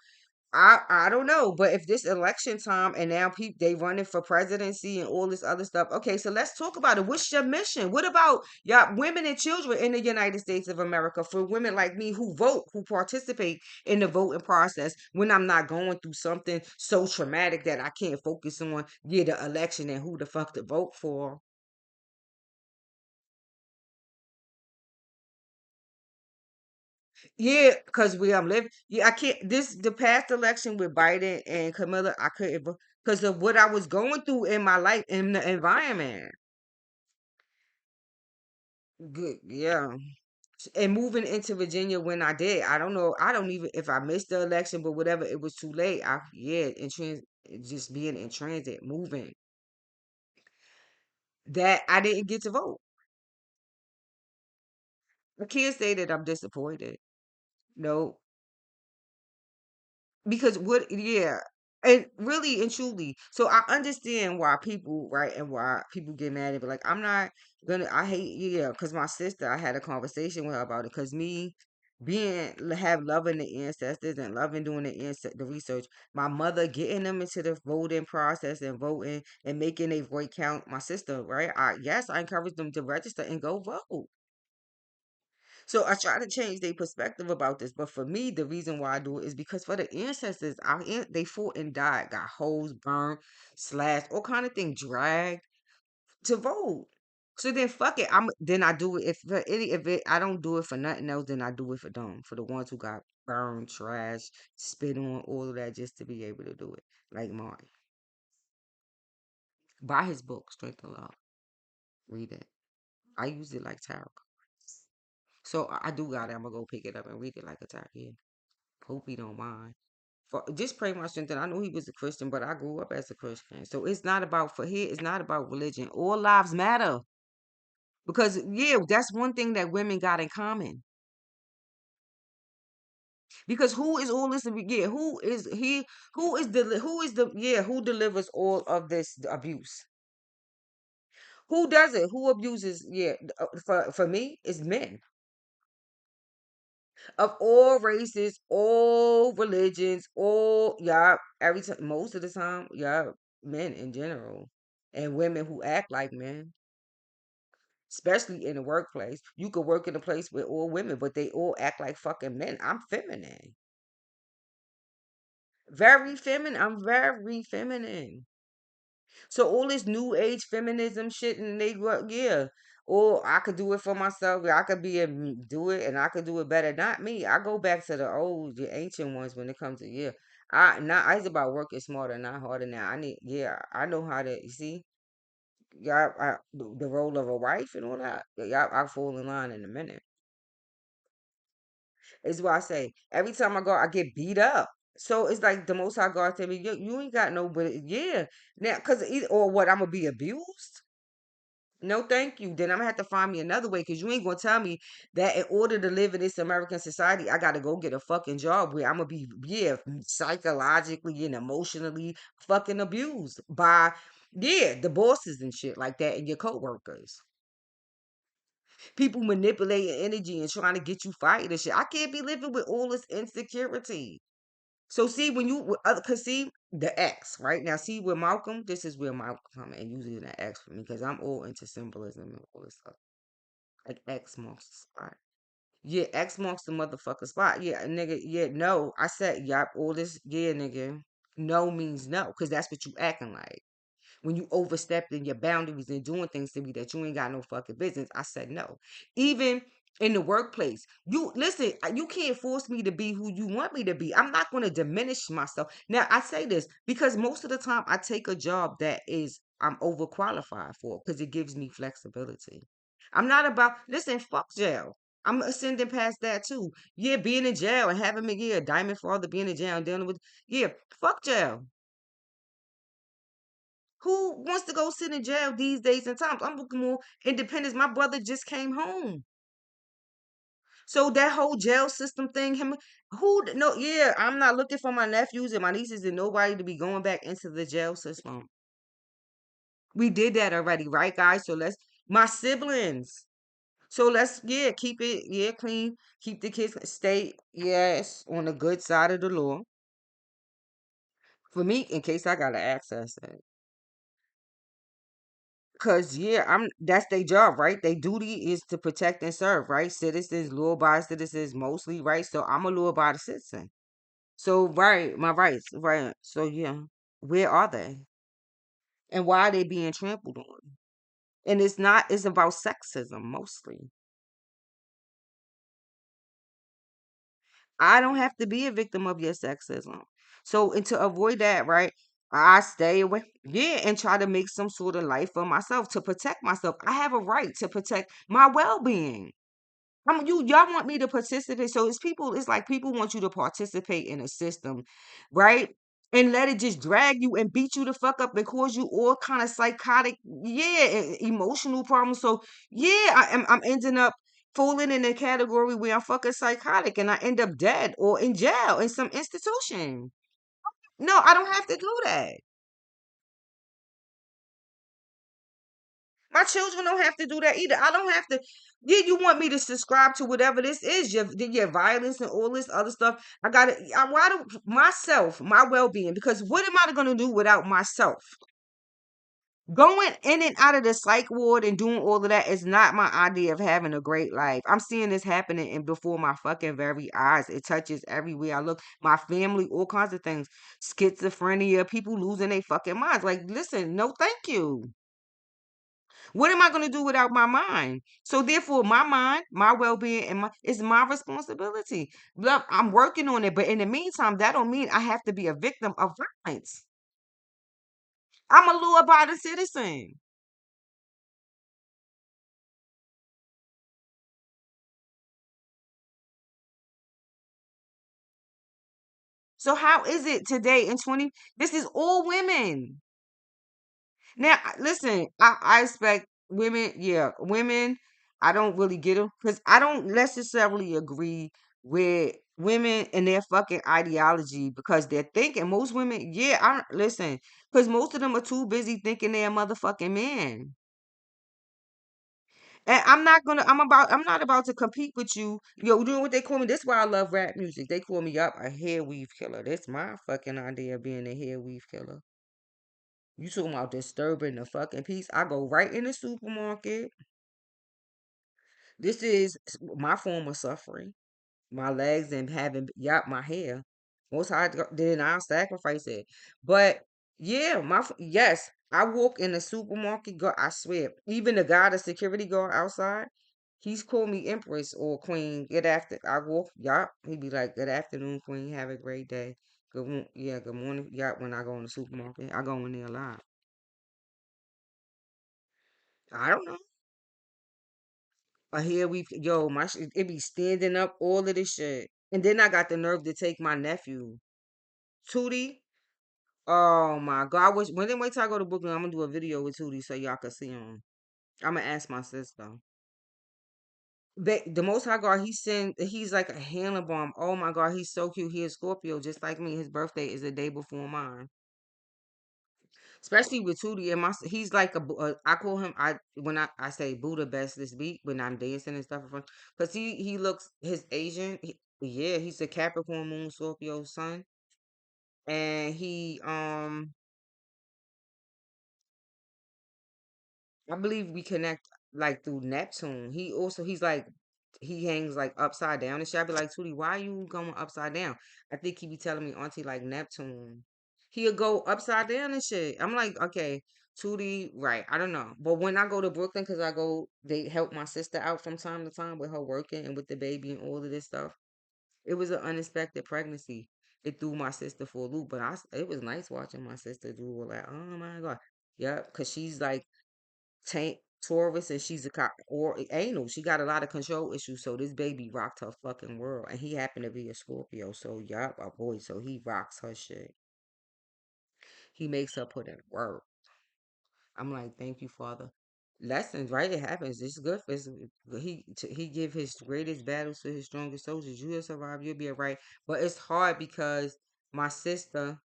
I don't know, but if this election time and now people they running for presidency and all this other stuff. Okay, so let's talk about it. What's your mission? What about y'all women and children in the United States of America for women like me who vote, who participate in the voting process when I'm not going through something so traumatic that I can't focus on the election and who the fuck to vote for? Yeah, because where I'm living, yeah, I can't. This the past election with Biden and Camilla, I couldn't because of what I was going through in my life in the environment. Good, yeah. And moving into Virginia when I did, I don't know. I don't even if I missed the election, but whatever, it was too late. I yeah, in just being in transit, moving that I didn't get to vote. I can't say that I'm disappointed. No, because what, yeah, and really and truly, so I understand why people, right, and why people get mad and be like, I'm not gonna, I hate, yeah, because my sister, I had a conversation with her about it, because me have loving the ancestors and loving doing the research, my mother getting them into the voting process and voting and making a vote count, my sister, right, yes, I encourage them to register and go vote. So I try to change their perspective about this, but for me, the reason why I do it is because for the ancestors, they fought and died, got holes burned, slashed, all kind of thing, dragged to vote. So then, fuck it. Then I do it I don't do it for nothing else. Then I do it for them, for the ones who got burned, trash, spit on, all of that, just to be able to do it. Like Martin, buy his book, Strength and Love, read it. I use it like tarot cards. So I do got it. I'm gonna go pick it up and read it like a tarot. Yeah. Hope he don't mind. For just pray my strength. And I know he was a Christian, but I grew up as a Christian. So it's not about for here. It's not about religion. All lives matter because yeah, that's one thing that women got in common. Because who is all this? Yeah, who is he? Who is the? Who is the? Yeah, who delivers all of this abuse? Who does it? Who abuses? Yeah, for me, it's men of all races, all religions, all yeah. Every time, most of the time, yeah, men in general, and women who act like men, especially in the workplace. You could work in a place with all women, but they all act like fucking men. I'm feminine, very feminine. I'm very feminine. So all this new age feminism shit, and they go, yeah. Or I could do it for myself. I could do it, and I could do it better. Not me. I go back to the old, the ancient ones when it comes to yeah. I it's about working smarter, not harder. Now I need yeah. I know how to you see. Yeah, the role of a wife and all that. Yeah, I fall in line in a minute. It's why I say every time I go, I get beat up. So it's like the most I God tell me, you ain't got no, but yeah, now because either or what I'm gonna be abused. No, thank you. Then I'm gonna have to find me another way because you ain't gonna tell me that in order to live in this American society, I gotta go get a fucking job where I'm gonna be, yeah, psychologically and emotionally fucking abused by, yeah, the bosses and shit like that and your coworkers. People manipulating energy and trying to get you fired and shit. I can't be living with all this insecurity. So see when you cause see the X right now. See with Malcolm, this is where Malcolm come and using the X for me because I'm all into symbolism and all this stuff. Like X marks the spot. Yeah, X marks the motherfucker spot. Yeah, nigga. Yeah, no. I said, yup. All this. Yeah, nigga. No means no, cause that's what you acting like. When you overstepping your boundaries and doing things to me that you ain't got no fucking business, I said no. Even in the workplace, you listen, you can't force me to be who you want me to be. I'm not going to diminish myself. Now, I say this because most of the time I take a job that is I'm overqualified for because it gives me flexibility. I'm not about listen, fuck jail. I'm ascending past that too. Yeah, being in jail and having me, yeah, diamond father being in jail and dealing with, yeah, fuck jail. Who wants to go sit in jail these days and times? I'm looking more independence. My brother just came home. So that whole jail system thing, him no, yeah, I'm not looking for my nephews and my nieces and nobody to be going back into the jail system. We did that already, right, guys? So let's my siblings. So let's yeah, keep it yeah, clean. Keep the kids stay, yes, on the good side of the law. For me, in case I gotta access it. Cause yeah, I'm that's their job, right? Their duty is to protect and serve, right? Citizens, law-abiding citizens mostly, right? So I'm a law-abiding citizen. So right, my rights, right? So yeah, where are they, and why are they being trampled on? And it's not. It's about sexism mostly. I don't have to be a victim of your sexism. So and to avoid that, right? I stay away, yeah, and try to make some sort of life for myself to protect myself. I have a right to protect my well-being. Y'all want me to participate. So it's like people want you to participate in a system, right? And let it just drag you and beat you the fuck up and cause you all kind of psychotic, yeah, emotional problems. So yeah, I'm ending up falling in a category where I'm fucking psychotic and I end up dead or in jail in some institution. No, I don't have to do that. My children don't have to do that either. I don't have to. Yeah, you want me to subscribe to whatever this is, your violence and all this other stuff. I got to. Why do myself, my well being? Because what am I going to do without myself? Going in and out of the psych ward and doing all of that is not my idea of having a great life. I'm seeing this happening and before my fucking very eyes. It touches everywhere I look. My family, all kinds of things. Schizophrenia, people losing their fucking minds. Like, listen, no, thank you. What am I going to do without my mind? So therefore, my mind, my well-being, and my is my responsibility. Look, I'm working on it, but in the meantime, that don't mean I have to be a victim of violence. I'm a law-abiding citizen. So how is it today in 20? This is all women. Now, listen, I expect women, yeah, women, I don't really get them because I don't necessarily agree with women and their fucking ideology because they're thinking, most women, yeah, I don't, listen, because most of them are too busy thinking they're a motherfucking man. And I'm not about to compete with you. Yo, you know what they call me? This is why I love rap music. They call me up a hair weave killer. That's my fucking idea of being a hair weave killer. You talking about disturbing the fucking peace? I go right in the supermarket. This is my form of suffering. My legs and having yap my hair. Most high then I'll sacrifice it. But yeah, yes, I walk in the supermarket. Go, I swear. Even the guy, the security guard outside, he's called me Empress or Queen. Good after I walk, yup. He be like, "Good afternoon, Queen. Have a great day." Yeah, good morning, yup. When I go in the supermarket, I go in there live. I don't know. Here we yo, my shit, it be standing up all of this shit. And then I got the nerve to take my nephew, Tootie. Oh my god! I wish when they wait till I go to Brooklyn, I'm gonna do a video with Tootie so y'all can see him. I'm gonna ask my sister. The Most High God, he's like a healing bomb. Oh my God, he's so cute. He is Scorpio, just like me. His birthday is the day before mine. Especially with Tootie and he's like I call him I say Buddha best this week when I'm dancing and stuff in front, because he looks his Asian. Yeah, he's a Capricorn Moon Scorpio Sun, and I believe we connect like through Neptune. He's like he hangs like upside down and shit. I be like, Tootie, why you going upside down? I think he be telling me, Auntie, like Neptune. He'll go upside down and shit. I'm like, okay, Tootie, right. I don't know. But when I go to Brooklyn, because they help my sister out from time to time with her working and with the baby and all of this stuff. It was an unexpected pregnancy. It threw my sister for a loop, but it was nice watching my sister do all that. Oh my God. Yep, because she's like Tank Taurus and she's a or anal. She got a lot of control issues. So this baby rocked her fucking world. And he happened to be a Scorpio. So yup, a boy. So he rocks her shit. He makes her put in work. I'm like, thank you, Father. Lessons, right? It happens. It's good for he give his greatest battles to his strongest soldiers. You'll survive. You'll be alright. But it's hard because my sister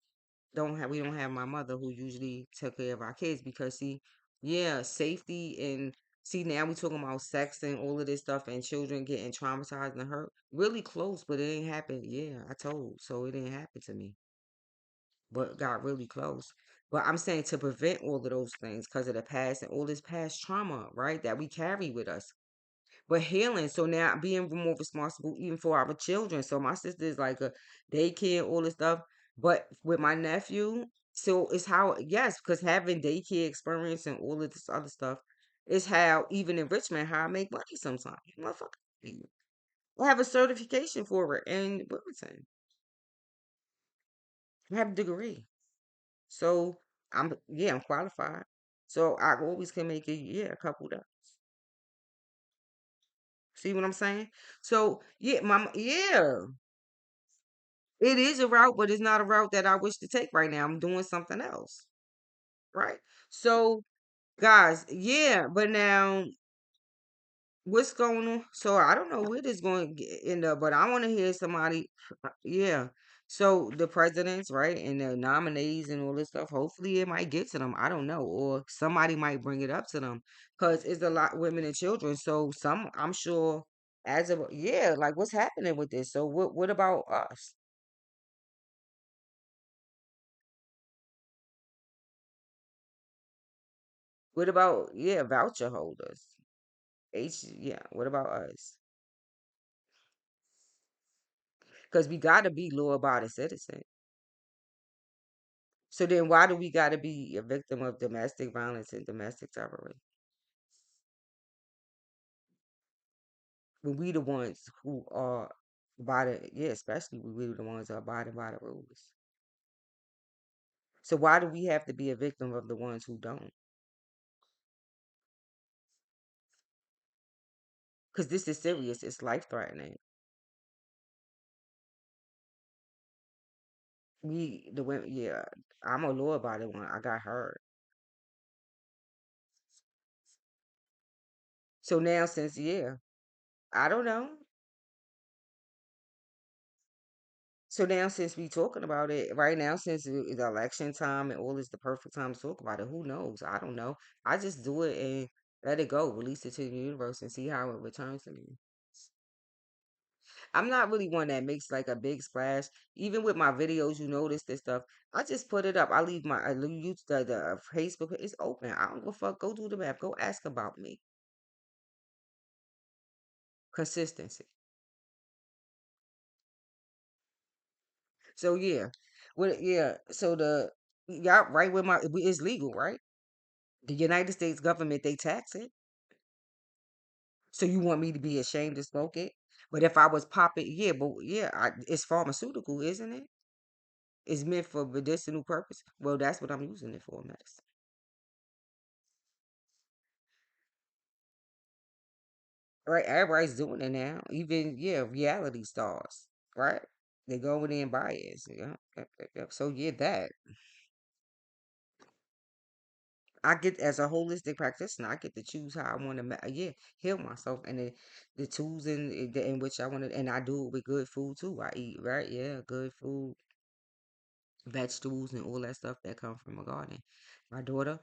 we don't have my mother who usually took care of our kids, because see, yeah, safety and see, now we talking about sex and all of this stuff and children getting traumatized and hurt really close, but it ain't happened. Yeah, I told, so it didn't happen to me, but got really close. But I'm saying to prevent all of those things because of the past and all this past trauma, right, that we carry with us, but healing. So now being more responsible even for our children. So my sister is like a daycare, all this stuff. But with my nephew, so it's how, yes, because having daycare experience and all of this other stuff is how, even in Richmond, how I make money sometimes. Motherfucker. I have a certification for it in Wilmington. I have a degree. So I'm qualified. So I always can make a couple of. See what I'm saying? So yeah, it is a route, but it's not a route that I wish to take right now. I'm doing something else, right? So, guys, yeah, but now what's going on? So I don't know where this going to end up, but I want to hear somebody. Yeah. So the presidents, right, and the nominees and all this stuff. Hopefully, it might get to them. I don't know, or somebody might bring it up to them, because it's a lot of women and children. So I'm sure, as of yeah, like what's happening with this. So what about us? What about, yeah, voucher holders? Yeah, what about us? Because we got to be law abiding citizen. So then why do we got to be a victim of domestic violence and domestic terrorism when we the ones who are yeah, especially when we the ones who are abiding by the rules? So why do we have to be a victim of the ones who don't? Because this is serious. It's life threatening. The women, yeah, I'm a law abiding one. I got hurt. So now since, yeah, I don't know. So now, since we talking about it right now, since it's election time and all is the perfect time to talk about it, who knows? I don't know. I just do it and let it go, release it to the universe, and see how it returns to me. I'm not really one that makes like a big splash. Even with my videos, you notice this stuff. I just put it up. I leave you the Facebook. It's open. I don't give a fuck. Go do the math. Go ask about me. Consistency. So yeah, yeah. So y'all right with it's legal, right? The United States government, they tax it. So you want me to be ashamed to smoke it? But if I was popping, yeah, but yeah, it's pharmaceutical, isn't it? It's meant for medicinal purpose. Well, that's what I'm using it for, medicine. Right? Everybody's doing it now. Even, yeah, reality stars, right? They go in there and buy it. So, yeah. Yep. So yeah, that. I get as a holistic practitioner, I get to choose how I want to, yeah, heal myself and the tools in which I want to, and I do it with good food too. I eat right, yeah, good food, vegetables, and all that stuff that come from a garden. My daughter,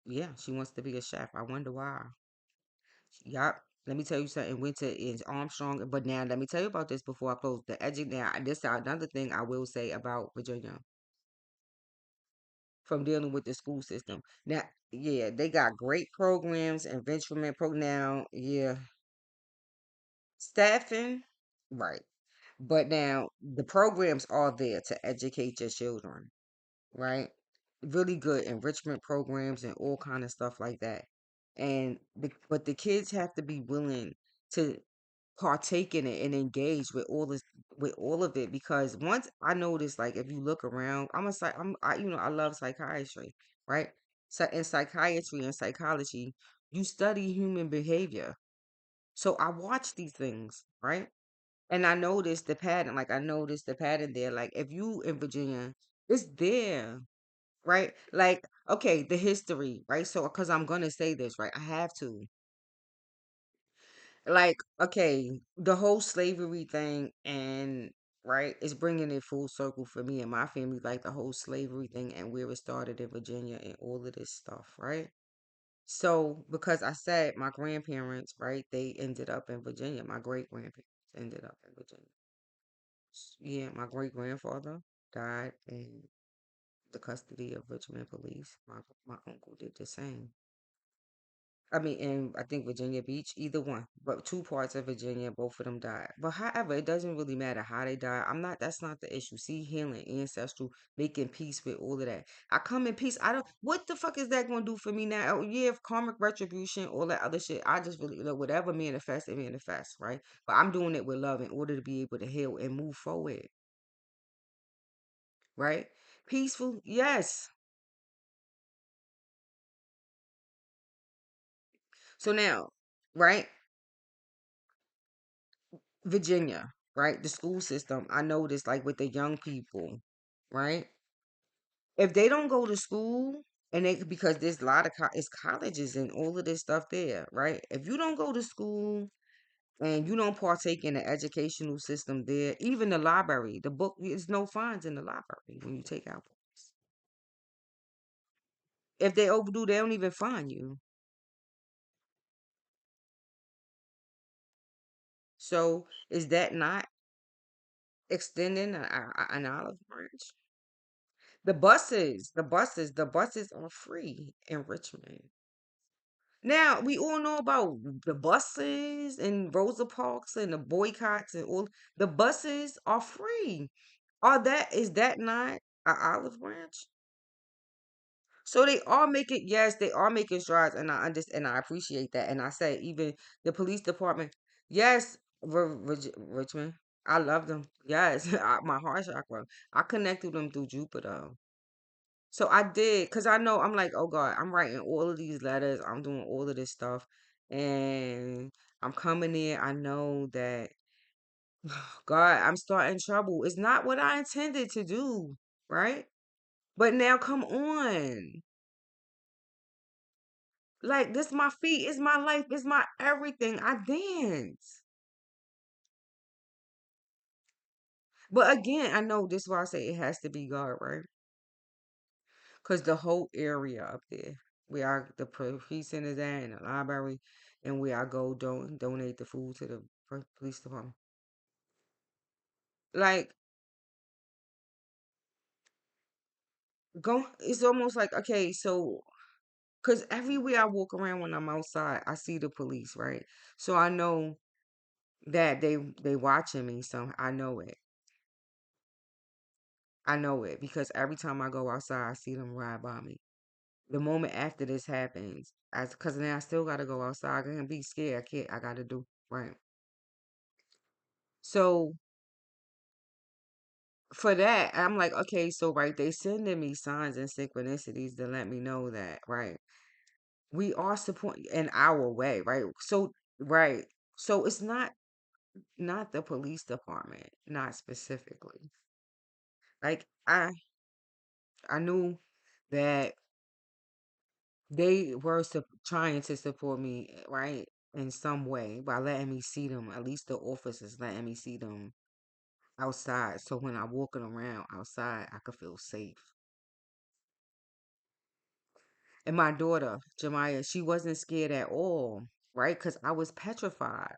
yeah, she wants to be a chef. I wonder why. Yup. Let me tell you something. Winter is Armstrong, but now let me tell you about this before I close. The edging now. This is another thing I will say about Virginia from dealing with the school system. Now, yeah, they got great programs, enrichment program. Now, yeah, staffing, right. But now the programs are there to educate your children, right? Really good enrichment programs and all kind of stuff like that. But the kids have to be willing to partake in it and engage with all of it, because once I noticed, like, if you look around, I love psychiatry, right? So in psychiatry and psychology, you study human behavior. So I watch these things, right? And I noticed the pattern there. Like, if you in Virginia, it's there, right? Like, okay, the history, right? So because I'm gonna say this, right? I have to. Like, okay, the whole slavery thing, and right, it's bringing it full circle for me and my family, like the whole slavery thing and where it started in Virginia and all of this stuff, right? So because I said my grandparents, right, they ended up in Virginia. My great grandparents ended up in Virginia. Yeah, my great grandfather died in the custody of Richmond police. My uncle did the same. I mean, in I think Virginia Beach, either one, but two parts of Virginia, both of them died. But however, it doesn't really matter how they died. I'm not. That's not the issue. See, healing, ancestral, making peace with all of that. I come in peace. I don't. What the fuck is that gonna do for me now? Oh, yeah, karmic retribution, all that other shit. I just really whatever manifests, it manifests, right? But I'm doing it with love in order to be able to heal and move forward, right? Peaceful, yes. So now, right? Virginia, right? The school system, I noticed, like, with the young people, right? If they don't go to school, and they, because there's a lot of it's colleges and all of this stuff there, right? If you don't go to school and you don't partake in the educational system there, even the library, the book, there's no fines in the library when you take out books. If they overdo, they don't even fine you. So is that not extending an olive branch? The buses are free in Richmond. Now, we all know about the buses and Rosa Parks and the boycotts and all. The buses are free. Is that not an olive branch? So they are making, yes, they are making strides, and I understand, and I appreciate that. And I say, even the police department, yes, Richmond, I love them. Yes, my heart chakra. I connect with them through Jupiter. So I did, because I know, I'm like, oh God, I'm writing all of these letters, I'm doing all of this stuff, and I'm coming in. I know that, God, I'm starting trouble. It's not what I intended to do, right? But now, come on. Like, this my feet, it's my life, it's my everything. I dance. But again, I know this is why I say it has to be God, right? Because the whole area up there, where the precinct is at, and the library, and where I go donate the food to the police department. Like, it's almost like, okay, so because everywhere I walk around when I'm outside, I see the police, right? So I know that they watching me. So I know it because every time I go outside, I see them ride by me. The moment after this happens, as because now I still gotta go outside. I can't be scared. I can't. I gotta do right. So for that, I'm like, okay, so right, they sending me signs and synchronicities to let me know that, right, we are supporting in our way, right? So right, so it's not the police department, not specifically. Like, I knew that They were trying to support me, right, in some way by letting me see them. At least the officers letting me see them outside. So when I'm walking around outside, I could feel safe. And my daughter, Jemiah, she wasn't scared at all, right? Because I was petrified.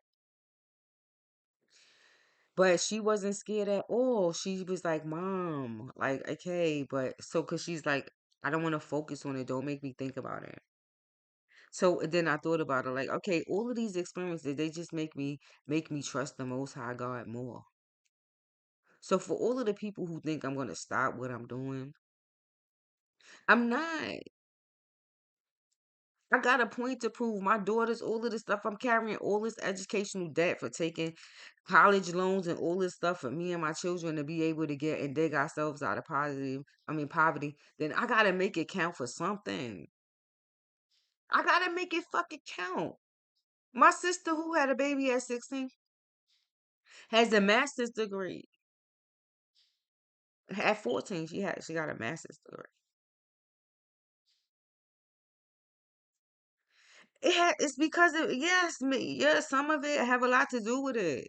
But she wasn't scared at all. She was like, Mom, like, okay, but so, because she's like, I don't want to focus on it. Don't make me think about it. So then I thought about it, like, okay, all of these experiences, they just make me trust the Most High God more. So for all of the people who think I'm gonna stop what I'm doing, I'm not. I got a point to prove. My daughters, all of this stuff, I'm carrying all this educational debt for taking college loans and all this stuff for me and my children to be able to get and dig ourselves out of poverty. Then I gotta make it count for something. I gotta make it fucking count. My sister, who had a baby at 16, has a master's degree. At 14, she got a master's degree. It's because of, yes, me, yeah, some of it have a lot to do with it.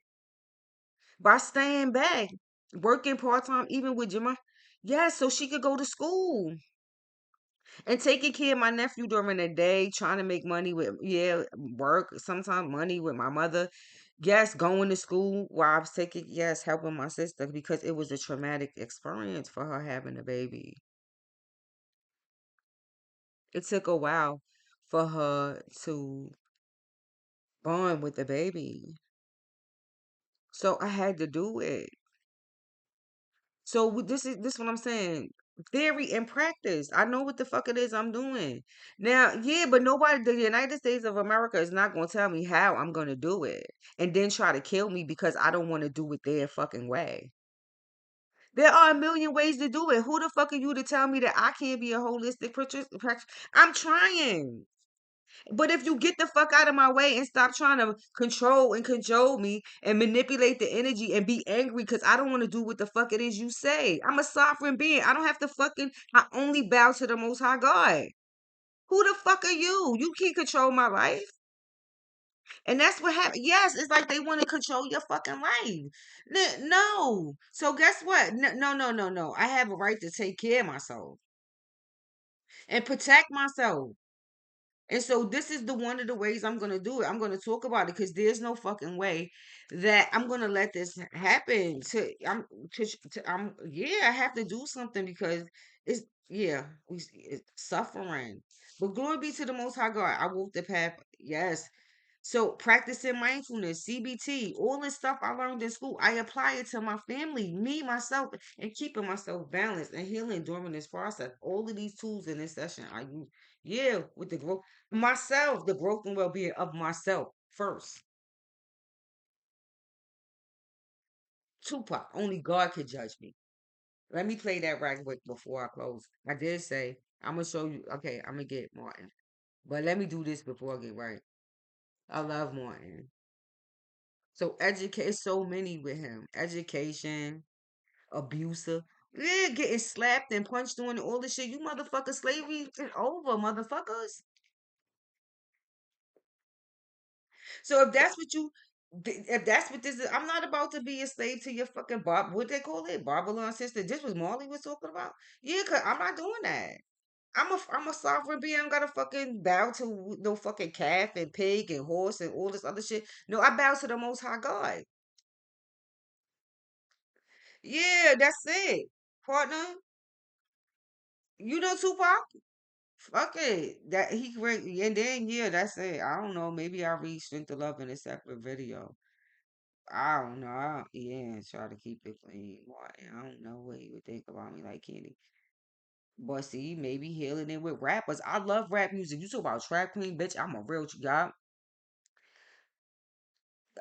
By staying back, working part time, even with Jemima. Yes, so she could go to school and taking care of my nephew during the day, trying to make money with, yeah, work, sometimes money with my mother. Yes, going to school while I was taking, yes, helping my sister because it was a traumatic experience for her having a baby. It took a while for her to bond with the baby. So I had to do it. So this what I'm saying. Theory and practice. I know what the fuck it is I'm doing. Now, yeah, but nobody, the United States of America is not gonna tell me how I'm gonna do it and then try to kill me because I don't want to do it their fucking way. There are a million ways to do it. Who the fuck are you to tell me that I can't be a holistic practitioner? I'm trying. But if you get the fuck out of my way and stop trying to control and cajole me and manipulate the energy and be angry because I don't want to do what the fuck it is you say. I'm a sovereign being. I don't have to fucking, I only bow to the Most High God. Who the fuck are you? You can't control my life. And that's what happened. Yes, it's like they want to control your fucking life. No. So guess what? No, no, no, no. I have a right to take care of myself and protect myself. And so this is the one of the ways I'm gonna do it. I'm gonna talk about it because there's no fucking way that I'm gonna let this happen. Yeah, I have to do something because it's yeah, it's suffering. But glory be to the Most High God. I walked the path. Yes. So practicing mindfulness, CBT, all this stuff I learned in school, I apply it to my family, me, myself, and keeping myself balanced and healing during this process. All of these tools in this session I use, yeah, with the growth myself, the growth and well-being of myself first. Tupac, only God could judge me. Let me play that right quick before I close. I did say I'm gonna show you. Okay, I'm gonna get Martin, but let me do this before I get right. I love Martin. So educate so many with him. Education, abusive. Yeah, getting slapped and punched doing all this shit. You motherfuckers, slavery is over, motherfuckers. So if that's what if that's what this is, I'm not about to be a slave to your fucking Bob. What they call it, Babylon sister. This was Marley was talking about. Yeah, cause I'm not doing that. I'm a sovereign being. I don't gotta fucking bow to no fucking calf and pig and horse and all this other shit. No, I bow to the Most High God. Yeah, that's it, partner. You know Tupac? Fuck it. That he great, and then yeah, that's it. I don't know. Maybe I'll read Strength of Love in a separate video. I don't know. Yeah, try to keep it clean. Boy, I don't know what he would think about me like Kenny. But see, maybe healing it with rappers. I love rap music. You talk about trap queen, bitch. I'm a real guy.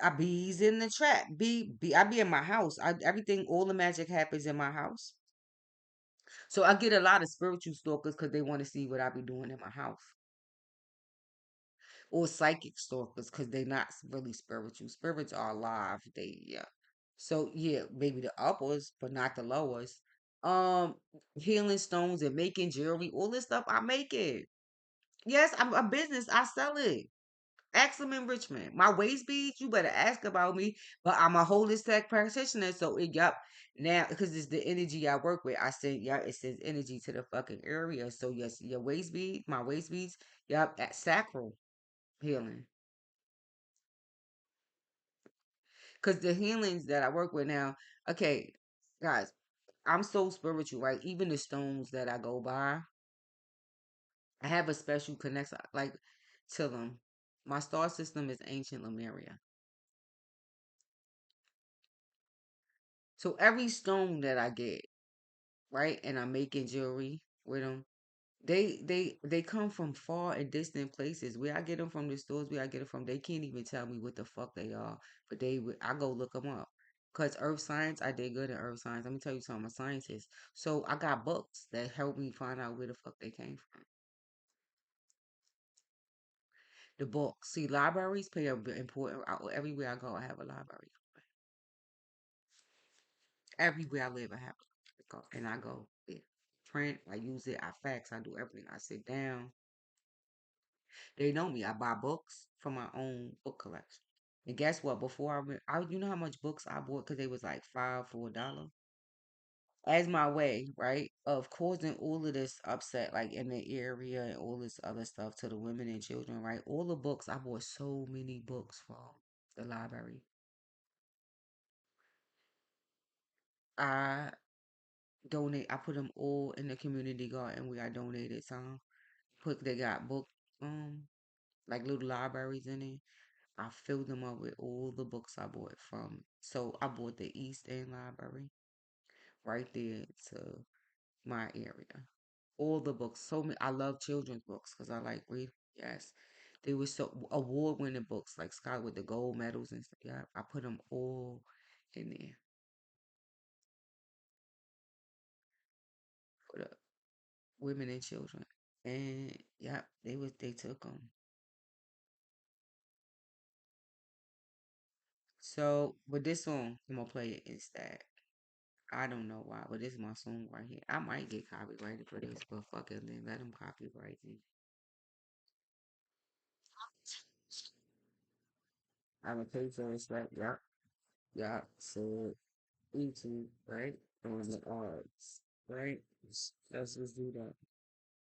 I bees in the trap. I be in my house. Everything, all the magic happens in my house. So I get a lot of spiritual stalkers because they want to see what I be doing in my house. Or psychic stalkers because they're not really spiritual. Spirits are alive. They yeah. So yeah, maybe the uppers, but not the lowers. Um, Healing stones and making jewelry, all this stuff, I make it. Yes, I'm a business. I sell it. Ask them in Richmond. My waist beads, you better ask about me. But I'm a holistic practitioner, so it yup. Now, because it's the energy I work with, I said, yeah, it says energy to the fucking area. So yes, your waist bead, my waist beads, yup, at sacral healing. Because the healings that I work with now, okay, guys, I'm so spiritual, right? Even the stones that I go by, I have a special connection, like to them. My star system is ancient Lemuria. So every stone that I get, right, and I'm making jewelry with them, they come from far and distant places. Where I get them from the stores, where I get them from, they can't even tell me what the fuck they are. But I go look them up. Cause earth science, I did good in earth science. Let me tell you something, I'm a scientist. So I got books that help me find out where the fuck they came from. The books. See, libraries play a important. Everywhere I go, I have a library. Everywhere I live, I have a library. And I go there. Print. I use it. I fax. I do everything. I sit down. They know me. I buy books for my own book collection. And guess what? Before you know how much books I bought because they was like five for $1. As my way, right, of causing all of this upset, like in the area and all this other stuff to the women and children, right? All the books I bought so many books from the library. I donate. I put them all in the community garden where I donated some. They got book um like little libraries in it. I filled them up with all the books I bought from. So I bought the East End Library right there to my area. All the books. So many. I love children's books because I like read. Yes, they were so award-winning books like Scott with the gold medals and stuff. Yeah, I put them all in there for the women and children. And yeah, they took them. So, but this song I'm gonna play it instead. I don't know why, but this is my song right here. I might get copyrighted for this, but fuck it, then let them copyright me. I'm a pay for respect. Yeah, yeah. So YouTube, right? On the arts, right? Let's just do that.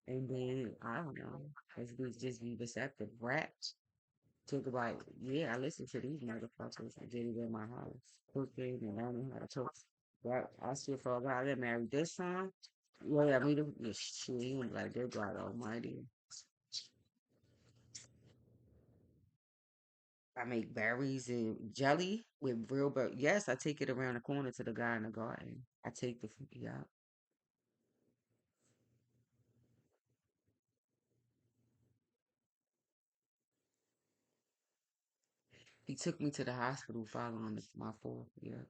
And then I don't know. Let's just be receptive. Rap. Talk about yeah. I listen to these motherfuckers. I did it in my house, cooking and learning how to cook. Right. I still forgot I got married this time. Yeah, I mean, the shit, like, good God Almighty. I make berries and jelly with real berries. Yes, I take it around the corner to the guy in the garden. I take the yeah. He took me to the hospital following my fall. Yeah.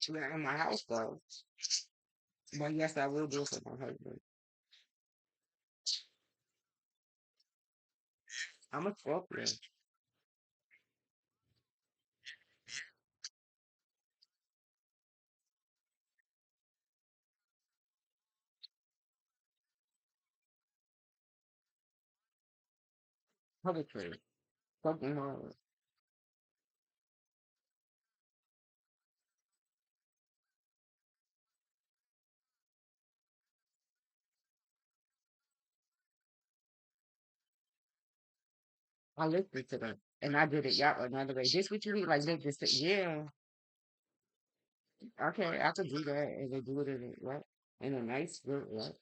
Yeah, in my house though. But yes, I will do it for my husband. I'm a Scorpio. Poetry. Fucking hard. I listened to them. And I did it, yeah, another way. This what you mean? Like, they just, yeah. Okay, I could do that and they do it in a, right? In a nice good, right?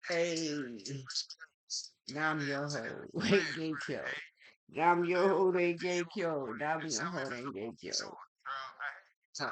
Hey, I'm your hoe. They get killed. I'm your hoe. They get killed. I'm your hoe. They get killed. Huh.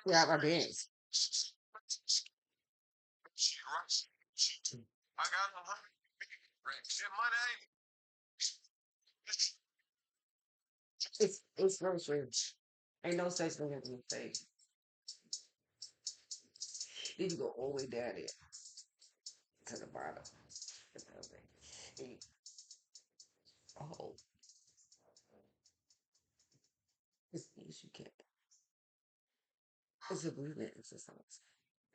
Yeah, my dance. It's no true. Ain't no such thing as a mistake. Then you go all the way down there to the bottom. And oh, you can't. It's a breathing exercise.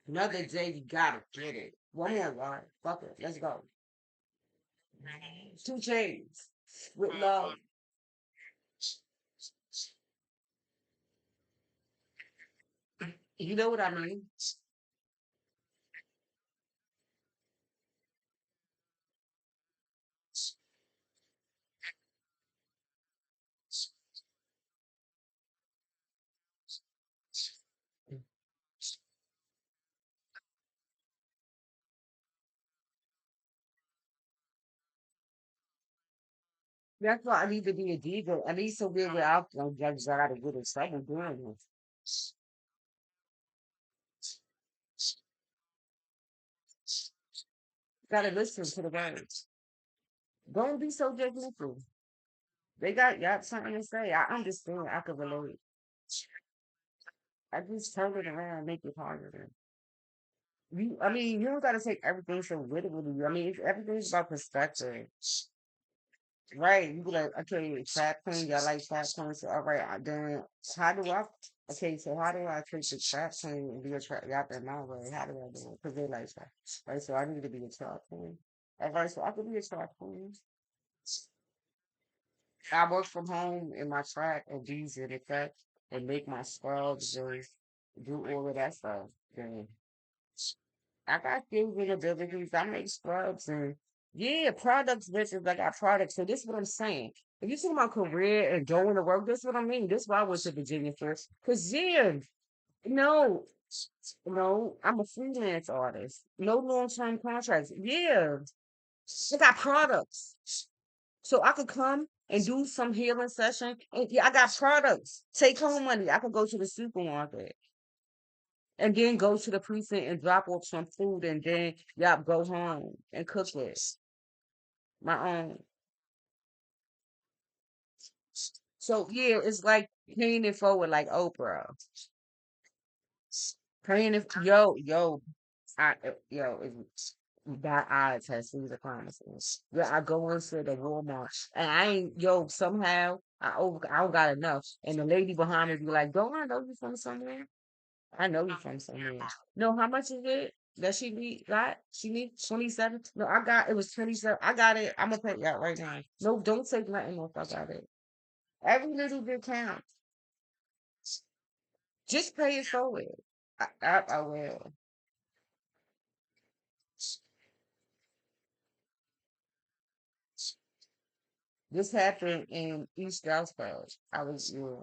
Another day you gotta get it. One more, right? Fuck it. Let's go. Two chains with love. You know what I mean? That's why I need to be a diva. I need somewhere where I'm just gotta get in trouble doing this. Gotta listen to the words. Don't be so judgmental. They got something to say. I understand. I can relate. I just turn it around, and make it harder. I mean, you don't gotta take everything so literally. I mean, everything's about perspective, right? You be like, okay, trap queen, y'all like trap queen, so all right, then how do I? Okay, so how do I take the trap queen and be a trap? Y'all in my way. How do I do it? Because they like trap, right? So I need to be a trap queen. All right, so I could be a trap queen. I work from home in my track and these in effect and make my scrubs and do all of that stuff. Then I got skills and abilities. I make scrubs and yeah, products, bitches. I got products. So this is what I'm saying. If you see my career and going to work, this is what I mean. This is why I went to Virginia first. Cause yeah, no, no, I'm a freelance artist. No long-term contracts. Yeah, I got products. So I could come and do some healing session. And yeah, I got products. Take home money. I could go to the supermarket and then go to the precinct and drop off some food and then y'all go home and cook it. My own. So yeah, it's like paying it forward like Oprah. Paying it yo, that eyes has these promises. Yeah, I go into the Walmart and I ain't somehow I don't got enough. And the lady behind me be like, don't I know you from somewhere? I know you from somewhere. No, how much is it that got? She need 27. No, I got it was 27. I got it. I'm gonna pay you out right now. No, don't take nothing off. I got it. Every little bit counts. Just pay it forward. I will. This happened in East Stroudsburg. I was in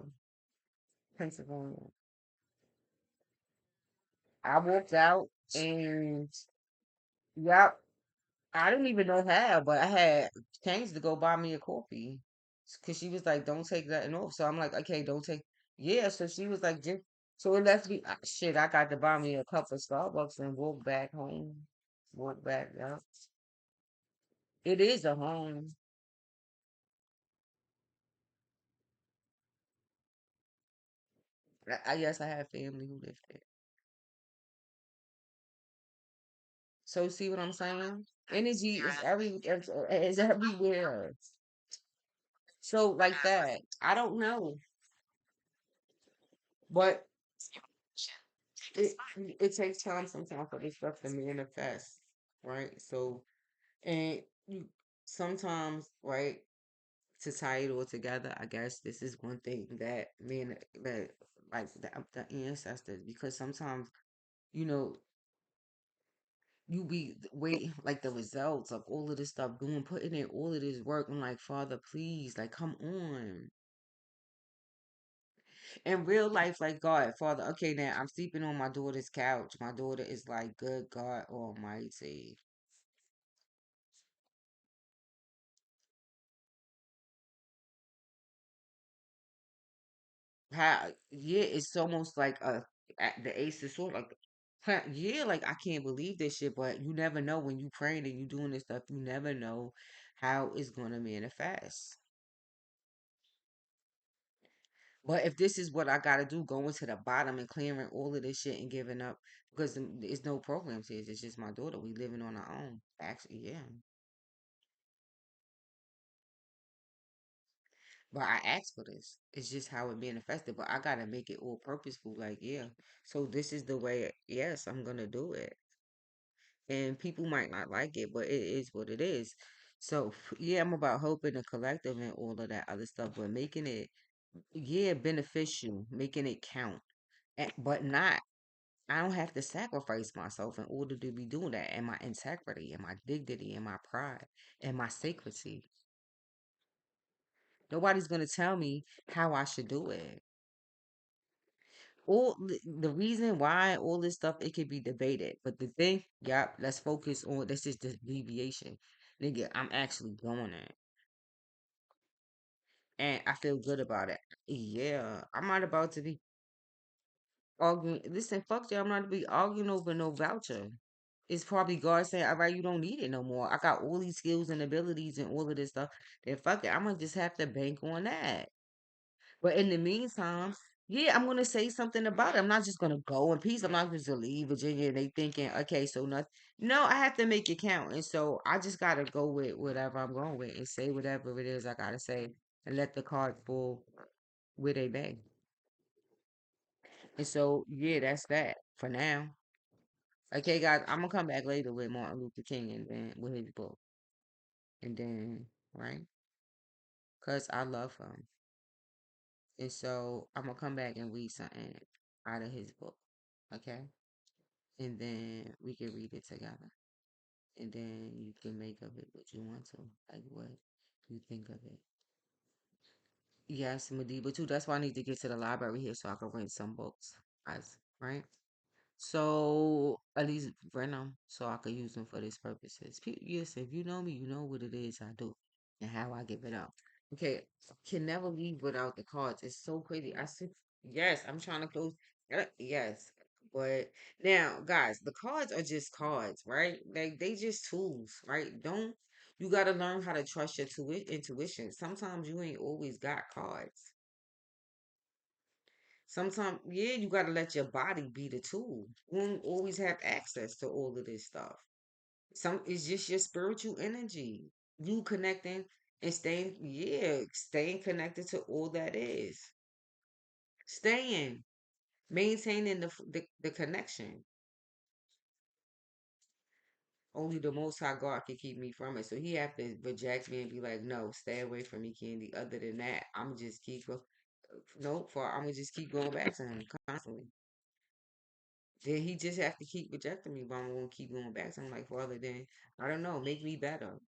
Pennsylvania. I walked out and yep, I didn't even know how, but I had changed to go buy me a coffee because she was like, "Don't take that off." So I'm like, "Okay, don't take." Yeah, so she was like, "Just." So it left me shit. I got to buy me a cup of Starbucks and walk back home. Walk back. Yeah, it is a home. Yes, I have family who live there. So see what I'm saying? Energy is everywhere. So like that, I don't know, but it it takes time sometimes for this stuff to manifest, right? So and you sometimes, right, to tie it all together, I guess this is one thing that man that like the ancestors, because sometimes you know you be waiting like the results of all of this stuff doing putting in all of this work. I'm like, Father, please, like come on. In real life, like God, Father, okay, now I'm sleeping on my daughter's couch. My daughter is like, good God Almighty. How, yeah, it's almost like the ace of swords. Like, yeah, like I can't believe this shit, but you never know when you praying and you doing this stuff. You never know how it's gonna manifest. But if this is what I gotta do, going to the bottom and clearing all of this shit and giving up, because there's no programs here. It's just my daughter. We living on our own. Actually, yeah. But I asked for this. It's just how it manifested. But I gotta make it all purposeful. Like, yeah. So this is the way. Yes, I'm gonna do it. And people might not like it, but it is what it is. So yeah, I'm about hoping the collective and all of that other stuff, but making it, yeah, beneficial, making it count. But not. I don't have to sacrifice myself in order to be doing that, and my integrity, and my dignity, and my pride, and my sacredity. Nobody's gonna tell me how I should do it. All the reason why all this stuff it could be debated, but the thing, yeah, let's focus on this is the deviation, nigga. I'm actually doing it, and I feel good about it. Yeah, I'm not about to be arguing. Listen, fuck you. I'm not to be arguing over no voucher. It's probably God saying, "All right, you don't need it no more. I got all these skills and abilities and all of this stuff. Then fuck it. I'm gonna just have to bank on that." But in the meantime, yeah, I'm gonna say something about it. I'm not just gonna go in peace. I'm not just gonna leave Virginia and they thinking, okay, so nothing. No, I have to make it count. And so I just gotta go with whatever I'm going with and say whatever it is I gotta say and let the card fall where they bang. And so yeah, that's that for now. Okay, guys, I'm gonna come back later with Martin Luther King and then with his book. And then, right? Cause I love him. And so I'm gonna come back and read something out of his book. Okay? And then we can read it together. And then you can make of it what you want to, like what you think of it. Yes, Madiba too. That's why I need to get to the library here so I can rent some books. Guys, right? So at least rent them so I can use them for these purposes. Yes, if you know me, you know what it is I do and how I give it up. Okay, can never leave without the cards. It's so crazy. I said yes. I'm trying to close. Yes, but now, guys, the cards are just cards, right? Like they just tools, right? Don't you got to learn how to trust your intuition. Sometimes you ain't always got cards. Sometimes, yeah, you got to let your body be the tool. You don't always have access to all of this stuff. It's just your spiritual energy. You connecting and staying, yeah, staying connected to all that is. Staying, maintaining the connection. Only the Most High God can keep me from it. So he have to reject me and be like, no, stay away from me, Candy. Other than that, I'm just keep no, for I'm gonna just keep going back to him constantly. Then he just have to keep rejecting me, but I'm gonna keep going back to him like Father. Then I don't know, make me better.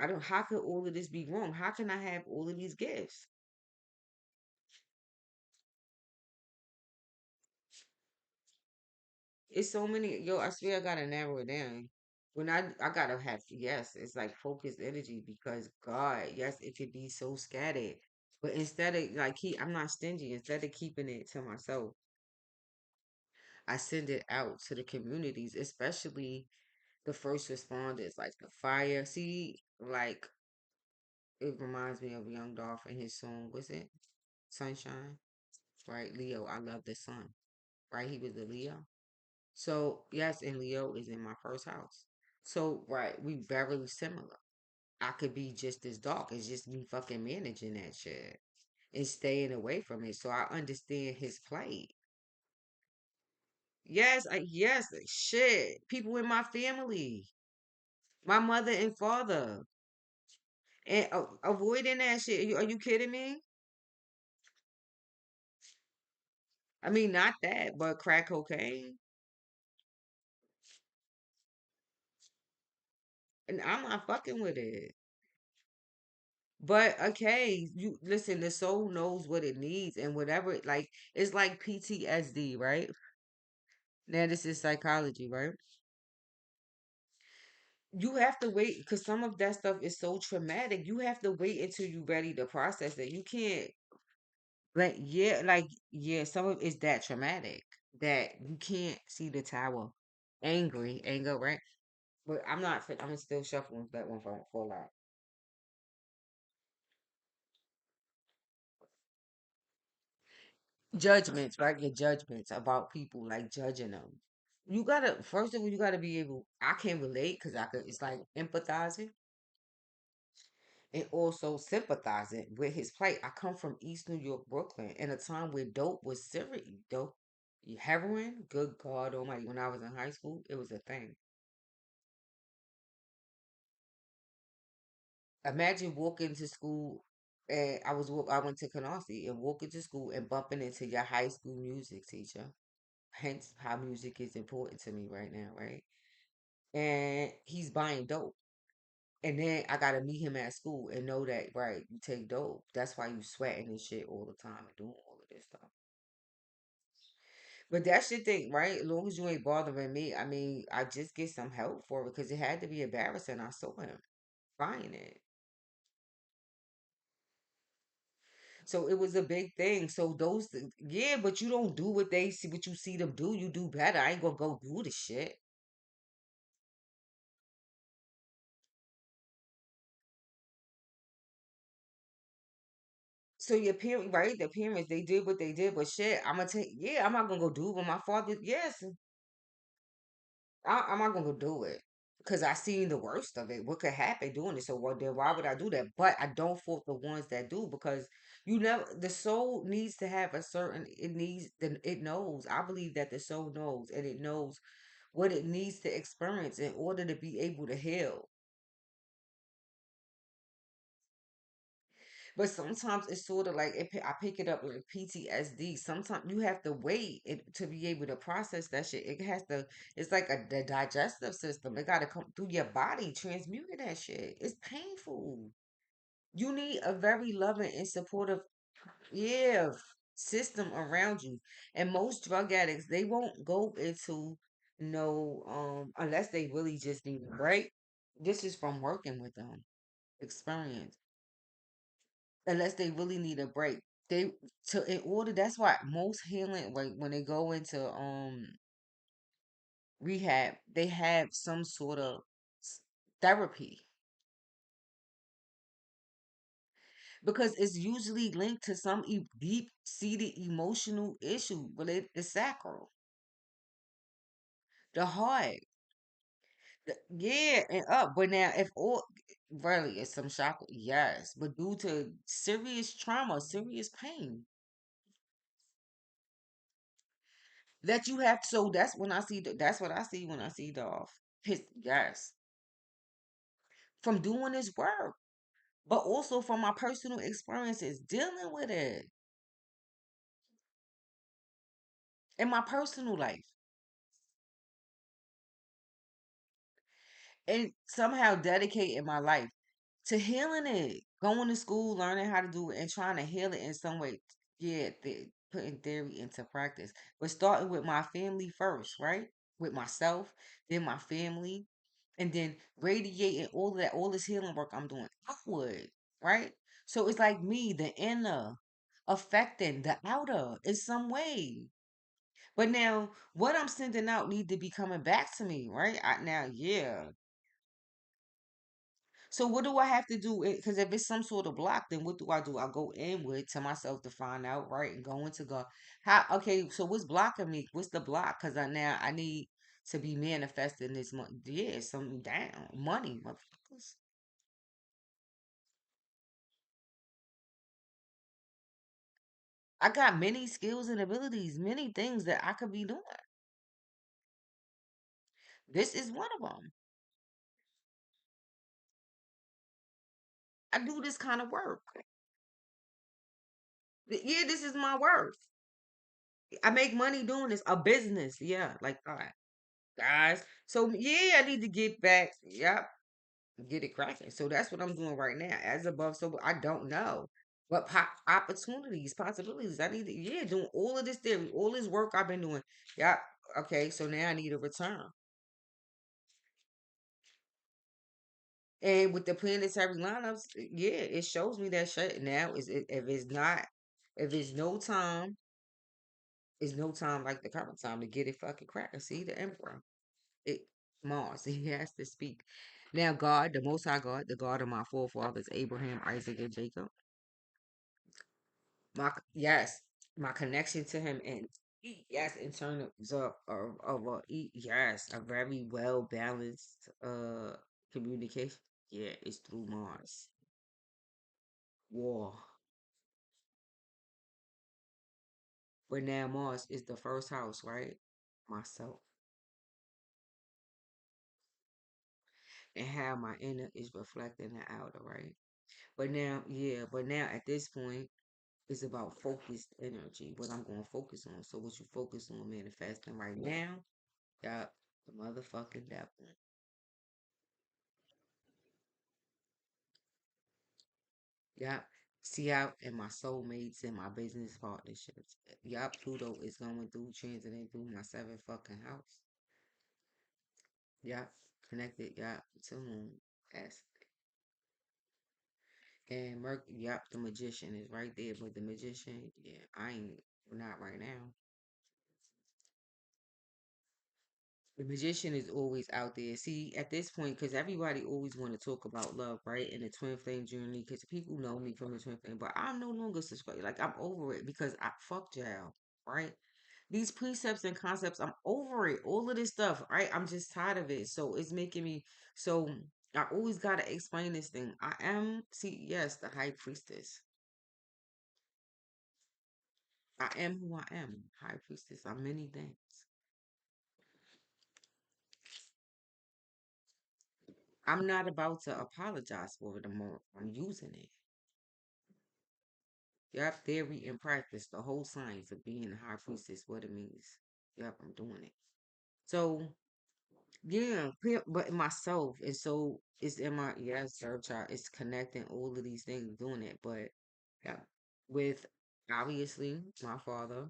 I don't. How could all of this be wrong? How can I have all of these gifts? It's so many. Yo, I swear I gotta narrow it down. When I gotta have, yes, it's like focused energy because God, yes, it could be so scattered. But instead of like I'm not stingy. Instead of keeping it to myself, I send it out to the communities, especially the first responders, like the fire. See, like it reminds me of Young Dolph and his song. Was it Sunshine? Right, Leo. I love the sun. Right, he was a Leo. So yes, and Leo is in my first house. So right, we very similar. I could be just as dark. It's just me fucking managing that shit and staying away from it. So I understand his plight. Yes, yes, shit. People in my family, my mother and father, and avoiding that shit. Are you kidding me? I mean, not that, but crack cocaine, and I'm not fucking with it. But okay, you listen, the soul knows what it needs and whatever like it's like PTSD, right? Now this is psychology, right? You have to wait because some of that stuff is so traumatic. You have to wait until you're ready to process it. You can't like some of it's that traumatic that you can't see the tower. Anger, right? But I'm still shuffling that one for a lot. Judgments, right? Your judgments about people, like judging them. You gotta first of all, you gotta be able. I can relate because I could. It's like empathizing and also sympathizing with his plight. I come from East New York, Brooklyn, in a time where dope was serious. Dope, heroin. Good God Almighty! When I was in high school, it was a thing. Imagine walking to school. And I went to Canarsie and walking to school and bumping into your high school music teacher. Hence, how music is important to me right now, right? And he's buying dope. And then I gotta meet him at school and know that, right, you take dope. That's why you sweating and shit all the time and doing all of this stuff. But that's your thing, right? As long as you ain't bothering me, I mean, I just get some help for it because it had to be embarrassing. I saw him buying it. So it was a big thing. So yeah, but you don't do what you see them do. You do better. I ain't gonna go do the shit. So your parent, right? The parents, they did what they did, but shit, I'm gonna take. Yeah, I'm not gonna go do what my father. Yes, I'm not gonna go do it because I seen the worst of it. What could happen doing it? So what? Then why would I do that? But I don't fault the ones that do because you never. The soul needs to have a certain. It needs. Then it knows. I believe that the soul knows, and it knows what it needs to experience in order to be able to heal. But sometimes it's sort of like I pick it up like PTSD. Sometimes you have to wait to be able to process that shit. It has to. It's like the digestive system. It got to come through your body, transmuting that shit. It's painful. You need a very loving and supportive, yeah, system around you. And most drug addicts, they won't go into no unless they really just need a break. This is from working with them experience unless they really need a break. They to in order that's why most healing like when they go into rehab, they have some sort of s- therapy because it's usually linked to some deep seated emotional issue related to sacral, the heart. Yeah, and up. But now, if all really it's some shock, yes, but due to serious trauma, serious pain, that you have so that's when I see that's what I see when I see Dolph. His yes. From doing his work, but also from my personal experiences dealing with it in my personal life. And somehow dedicating my life to healing it, going to school, learning how to do it, and trying to heal it in some way. Yeah, putting theory into practice, but starting with my family first, right? with myself, then my family, and then radiating all of that, all this healing work I'm doing outward, right? So it's like me, the inner, affecting the outer in some way. But now, what I'm sending out need to be coming back to me, right? Now, yeah. So what do I have to do? Because if it's some sort of block, then what do? I go inward to myself to find out, right? And go into God. How? Okay, so what's blocking me? What's the block? Because I need to be manifesting this money. Yeah, something down money, motherfuckers. I got many skills and abilities, many things that I could be doing. This is one of them. I do this kind of work. Yeah, this is my work. I make money doing this. A business. Yeah, like all right, guys. So yeah, I need to get back. Yep, get it cracking. So that's what I'm doing right now. As above, so I don't know. But opportunities, possibilities. I need to, yeah, doing all of this theory, all this work I've been doing. Yeah. Okay. So now I need a return. And with the planetary lineups, yeah, it shows me that shit now is if it's not, if it's no time, it's no time like the current time to get it fucking cracking. See the emperor, it Mars, he has to speak. Now, God, the Most High God, the God of my forefathers, Abraham, Isaac, and Jacob. Yes, my connection to Him, and yes, in terms of yes, a very well balanced communication. Yeah, it's through Mars. War. But now Mars is the first house, right? Myself. And how my inner is reflecting the outer, right? But now, yeah, but now at this point, it's about focused energy, what I'm going to focus on. So what you focus on manifesting right now, got the motherfucking devil. Yep. See out in my soulmates and my business partnerships. Yup, Pluto is going through, transiting through my seventh fucking house. Yup, connected, yup, to moon. Yes. And Mercury, yep, the magician is right there. But the magician, yeah, I ain't not right now. The magician is always out there. See, at this point, because everybody always want to talk about love, right? And the twin flame journey, because people know me from the twin flame, but I'm no longer subscribed. Like I'm over it because I fucked y'all, right? These precepts and concepts, I'm over it. All of this stuff, right? I'm just tired of it. So it's making me so. I always gotta explain this thing. I am, see, yes, the high priestess. I am who I am, high priestess. I'm many things. I'm not about to apologize for it anymore. I'm using it. Yep, theory and practice, the whole science of being a high priestess, what it means. Yep, I'm doing it. So yeah, but myself, and so it's in my yes, third child. It's connecting all of these things, doing it. But yeah, with obviously my father,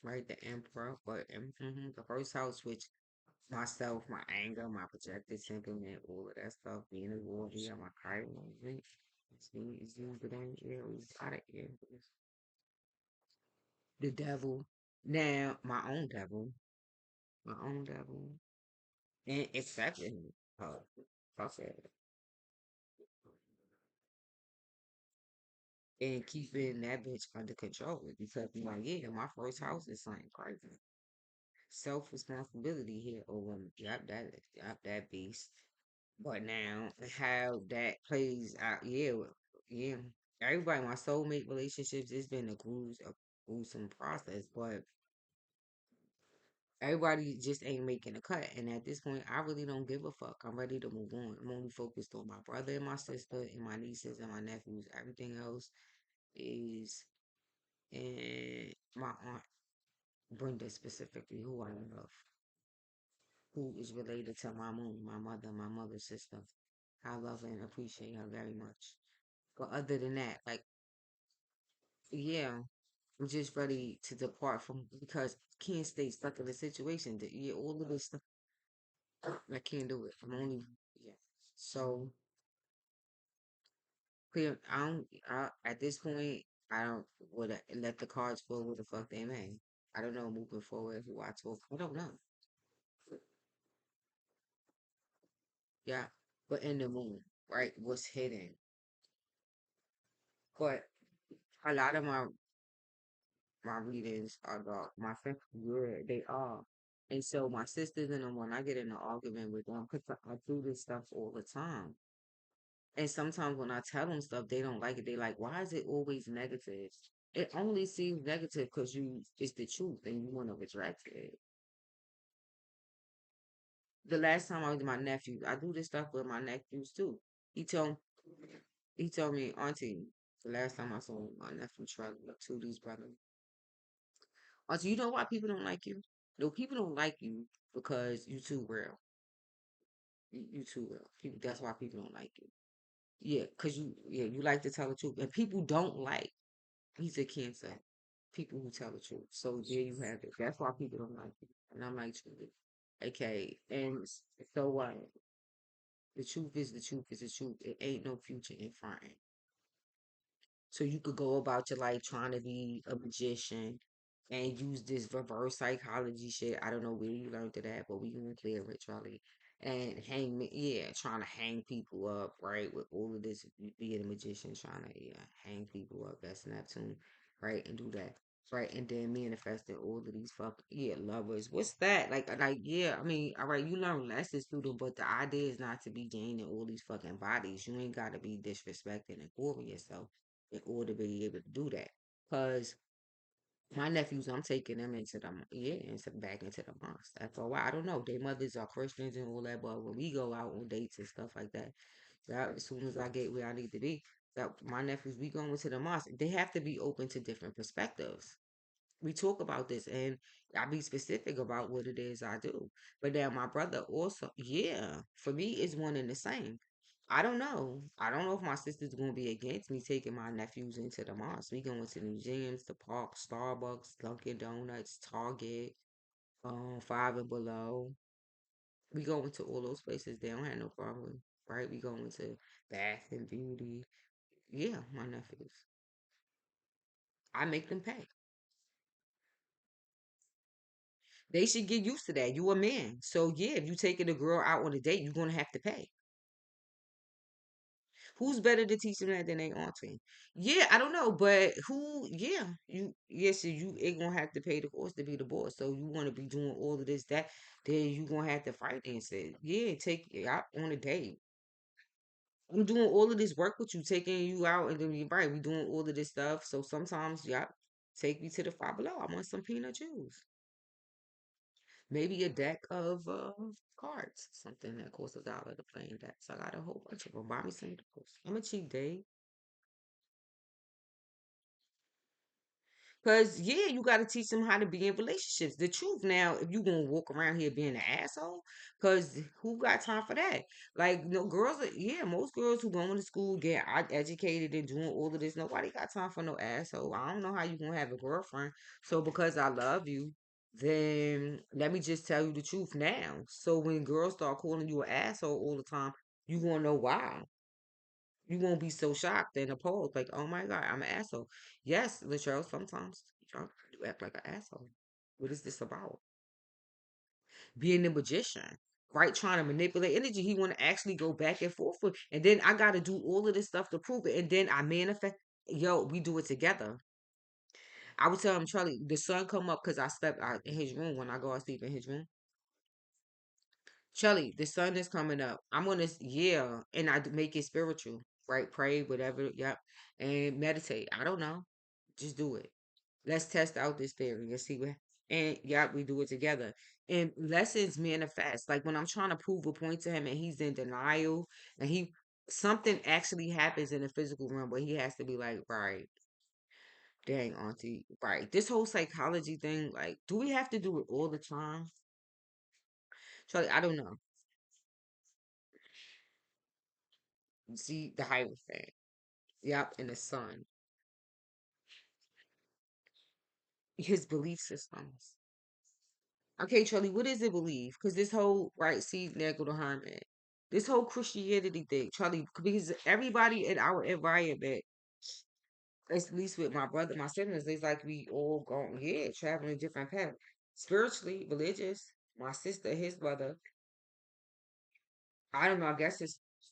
right, the emperor, but the first house, which myself, my anger, my projected temperament, all of that stuff, being a warrior, my Chiron, right? It's used to them areas, out of areas. The devil, now my own devil, and accepting fuck it, and keeping that bitch under control because, like, yeah, my first house is something crazy. Self responsibility here over me. Yep, that beast. But now, how that plays out, yeah, yeah. Everybody, my soulmate relationships, it's been a gruesome process, but everybody just ain't making a cut. And at this point, I really don't give a fuck. I'm ready to move on. I'm only focused on my brother and my sister and my nieces and my nephews. Everything else is, and my aunt Brenda specifically, who I love, who is related to my moon, my mother's sister. I love her and appreciate her very much. But other than that, like, yeah, I'm just ready to depart from because I can't stay stuck in a situation that yeah, all of this stuff I can't do it. I'm only yeah. So clear I don't at this point I don't would let the cards fall where the fuck they may. I don't know moving forward who I talk. I don't know. Yeah. But in the moon, right, what's hidden. But a lot of my readings are dark. My friends, yeah, they are. And so my sisters and them, when I get in an argument with them, because I do this stuff all the time. And sometimes when I tell them stuff, they don't like it. They like, why is it always negative? It only seems negative because it's the truth and you want to retract it. The last time I was with my nephews, I do this stuff with my nephews too. He told he told me, Auntie, the last time I saw my nephew try to these brothers. Auntie, you know why people don't like you? No, people don't like you because you too real. You too real. People, that's why people don't like you. Yeah, cause you like to tell the truth, and people don't like. He's a cancer. People who tell the truth. So there you have it. That's why people don't like you. And I'm like, truly. Okay. And so what? The truth is the truth is the truth. It ain't no future in front. So you could go about your life trying to be a magician and use this reverse psychology shit. I don't know where you learned it at, but we gonna clear it, Charlie. And yeah, trying to hang people up, right? With all of this, being a magician, trying to yeah, hang people up. That's Neptune, right? And do that, right? And then manifesting all of these fucking yeah lovers. What's that? Like yeah. I mean, all right, you learn lessons through them, but the idea is not to be gaining all these fucking bodies. You ain't got to be disrespecting and calling yourself in order to be able to do that. Cause my nephews, I'm taking them into yeah, back into the mosque. After a while, I don't know. Their mothers are Christians and all that, but when we go out on dates and stuff like that, as soon as I get where I need to be, that my nephews, we going to the mosque. They have to be open to different perspectives. We talk about this, and I be specific about what it is I do. But then my brother also, yeah, for me, it's one and the same. I don't know. I don't know if my sister's gonna be against me taking my nephews into the mosque. We going to the museums, the park, Starbucks, Dunkin' Donuts, Target, Five and Below. We go into all those places. They don't have no problem, right? We go into Bath and Beauty. Yeah, my nephews. I make them pay. They should get used to that. You a man. So yeah, if you taking a girl out on a date, you're gonna have to pay. Who's better to teach them that than they auntie? Yeah, I don't know, but who yeah, yes, you ain't gonna have to pay the cost to be the boss. So you wanna be doing all of this, that, then you gonna have to finance it. Yeah, take it out on a date. I'm doing all of this work with you, taking you out, and then we right, we doing all of this stuff. So sometimes, yeah, take me to the Five Below. I want some peanut juice. Maybe a deck of cards, something that costs $1 to play in decks. I got a whole bunch of them. Buy me some of those. I'm a cheap date. Cause yeah, you gotta teach them how to be in relationships. The truth now, if you gonna walk around here being an asshole, cause who got time for that? Like, no girls are yeah, most girls who going to school get educated and doing all of this. Nobody got time for no asshole. I don't know how you gonna have a girlfriend. So because I love you, then let me just tell you the truth now. So when girls start calling you an asshole all the time, you gonna know why. You won't be so shocked and appalled, like, oh my God, I'm an asshole. Yes, Latrell, sometimes you act like an asshole. What is this about? Being a magician, right? Trying to manipulate energy. He want to actually go back and forth with, and then I got to do all of this stuff to prove it. And then I manifest. Yo, we do it together. I would tell him, Charlie, the sun come up because I slept out in his room when I go and sleep in his room. Shelly, the sun is coming up. I'm gonna yeah, and make it spiritual, right? Pray, whatever, yep, and meditate. I don't know, just do it. Let's test out this theory and see what. And yeah, we do it together. And lessons manifest. Like when I'm trying to prove a point to him, and he's in denial, and something actually happens in the physical realm, but he has to be like, right, dang, auntie, right. This whole psychology thing, like, do we have to do it all the time? Charlie, I don't know. See the Hierophant. Yep, in the sun. his belief systems. Okay, Charlie, what is it believe? Because this whole right, see, there go to Herman. This whole Christianity thing, Charlie, because everybody in our environment, at least with my brother, my siblings, it's like we all going, yeah, traveling different paths. Spiritually, religious, my sister, his brother, I don't know, I guess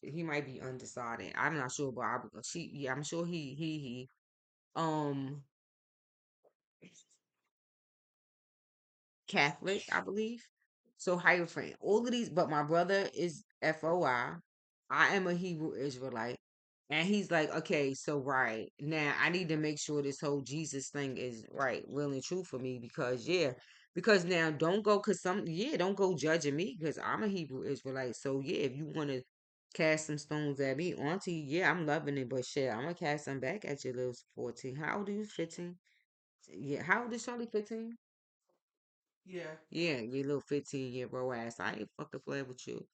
he might be undecided. I'm not sure, but yeah, I'm sure um, Catholic, I believe. So Hierophant, all of these, but my brother is FOI. I am a Hebrew Israelite. And he's like, okay, so right now I need to make sure this whole Jesus thing is right, real and true for me because yeah, because now don't go because don't go judging me because I'm a Hebrew Israelite. So yeah, if you want to cast some stones at me, auntie, yeah, I'm loving it, but shit, I'm gonna cast them back at you, little 14. How old are you? 15? Yeah, how old is Charlie? 15? Yeah, you little 15-year-old ass. I ain't fucking playing with you.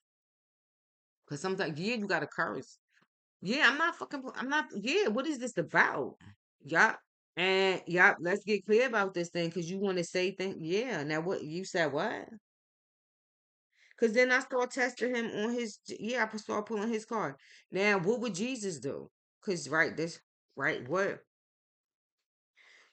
Cause sometimes, yeah, you gotta curse. Yeah, I'm not, yeah, what is this about? Yup. And yup, let's get clear about this thing because you want to say things. Yeah, now what you said, what? Because then I start testing him on yeah, I start pulling his card. Now, what would Jesus do? Because, right, right, what?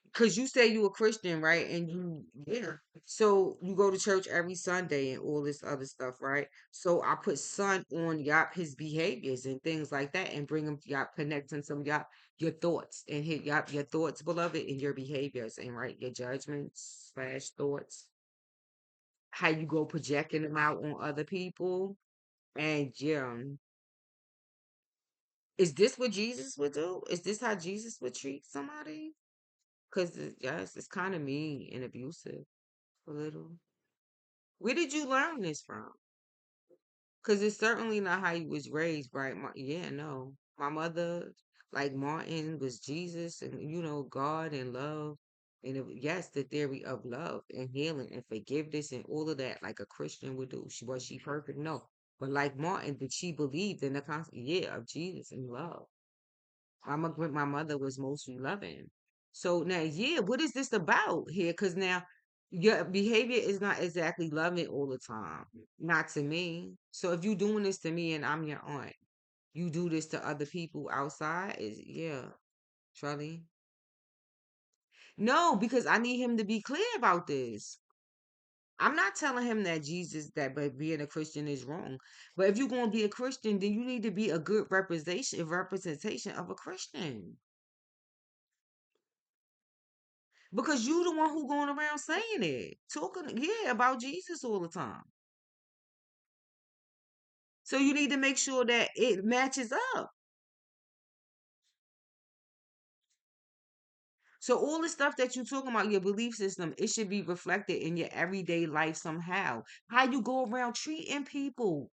Because you say you a Christian, right? And yeah. So you go to church every Sunday and all this other stuff, right? So I put son on Yop his behaviors and things like that and bring him Yop connecting some Yop your thoughts and hit Yop your thoughts, beloved, and your behaviors and right your judgments slash thoughts. How you go projecting them out on other people. And yeah, is this what Jesus would do? Is this how Jesus would treat somebody? Because yes, it's kind of mean and abusive. A little. Where did you learn this from? Because it's certainly not how you was raised, right? Yeah, no. My mother, like Martin, was Jesus and, God and love. And yes, the theory of love and healing and forgiveness and all of that, like a Christian would do. Was she perfect? No. But like Martin, did she believe in the concept? Yeah, of Jesus and love. My mother was mostly loving. So now, yeah, what is this about here? Because now your behavior is not exactly loving all the time. Not to me. So if you doing this to me and I'm your aunt, you do this to other people outside, is yeah, Charlie. No, because I need him to be clear about this. I'm not telling him that but being a Christian is wrong. But if you're gonna be a Christian, then you need to be a good representation of a Christian. Because you the one who going around saying it, talking, yeah, about Jesus all the time. So you need to make sure that it matches up. So all the stuff that you're talking about, your belief system, it should be reflected in your everyday life somehow. How you go around treating people,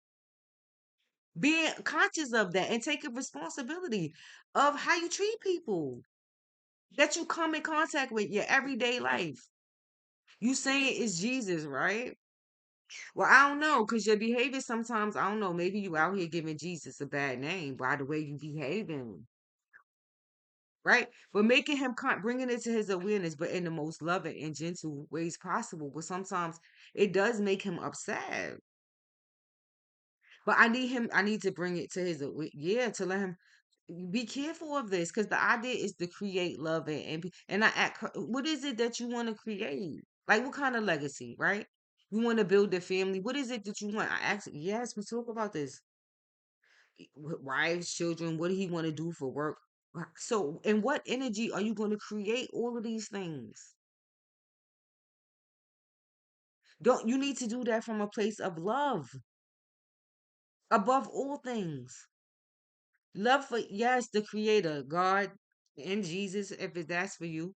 being conscious of that and taking responsibility of how you treat people that you come in contact with your everyday life. You saying it's Jesus, right? Well, I don't know, because your behavior sometimes, I don't know, maybe you out here giving Jesus a bad name by the way you behaving, right? But making him, bringing it to his awareness, but in the most loving and gentle ways possible. But sometimes it does make him upset. But I need to bring it to yeah, to let him be careful of this, because the idea is to create love and I act, what is it that you want to create? Like what kind of legacy, right? You want to build a family. What is it that you want? I ask, yes, we talk about this. Wives, children, what do he want to do for work? So, in what energy are you going to create all of these things? Don't you need to do that from a place of love above all things? Love for, yes, the creator, God and Jesus, if that's for you,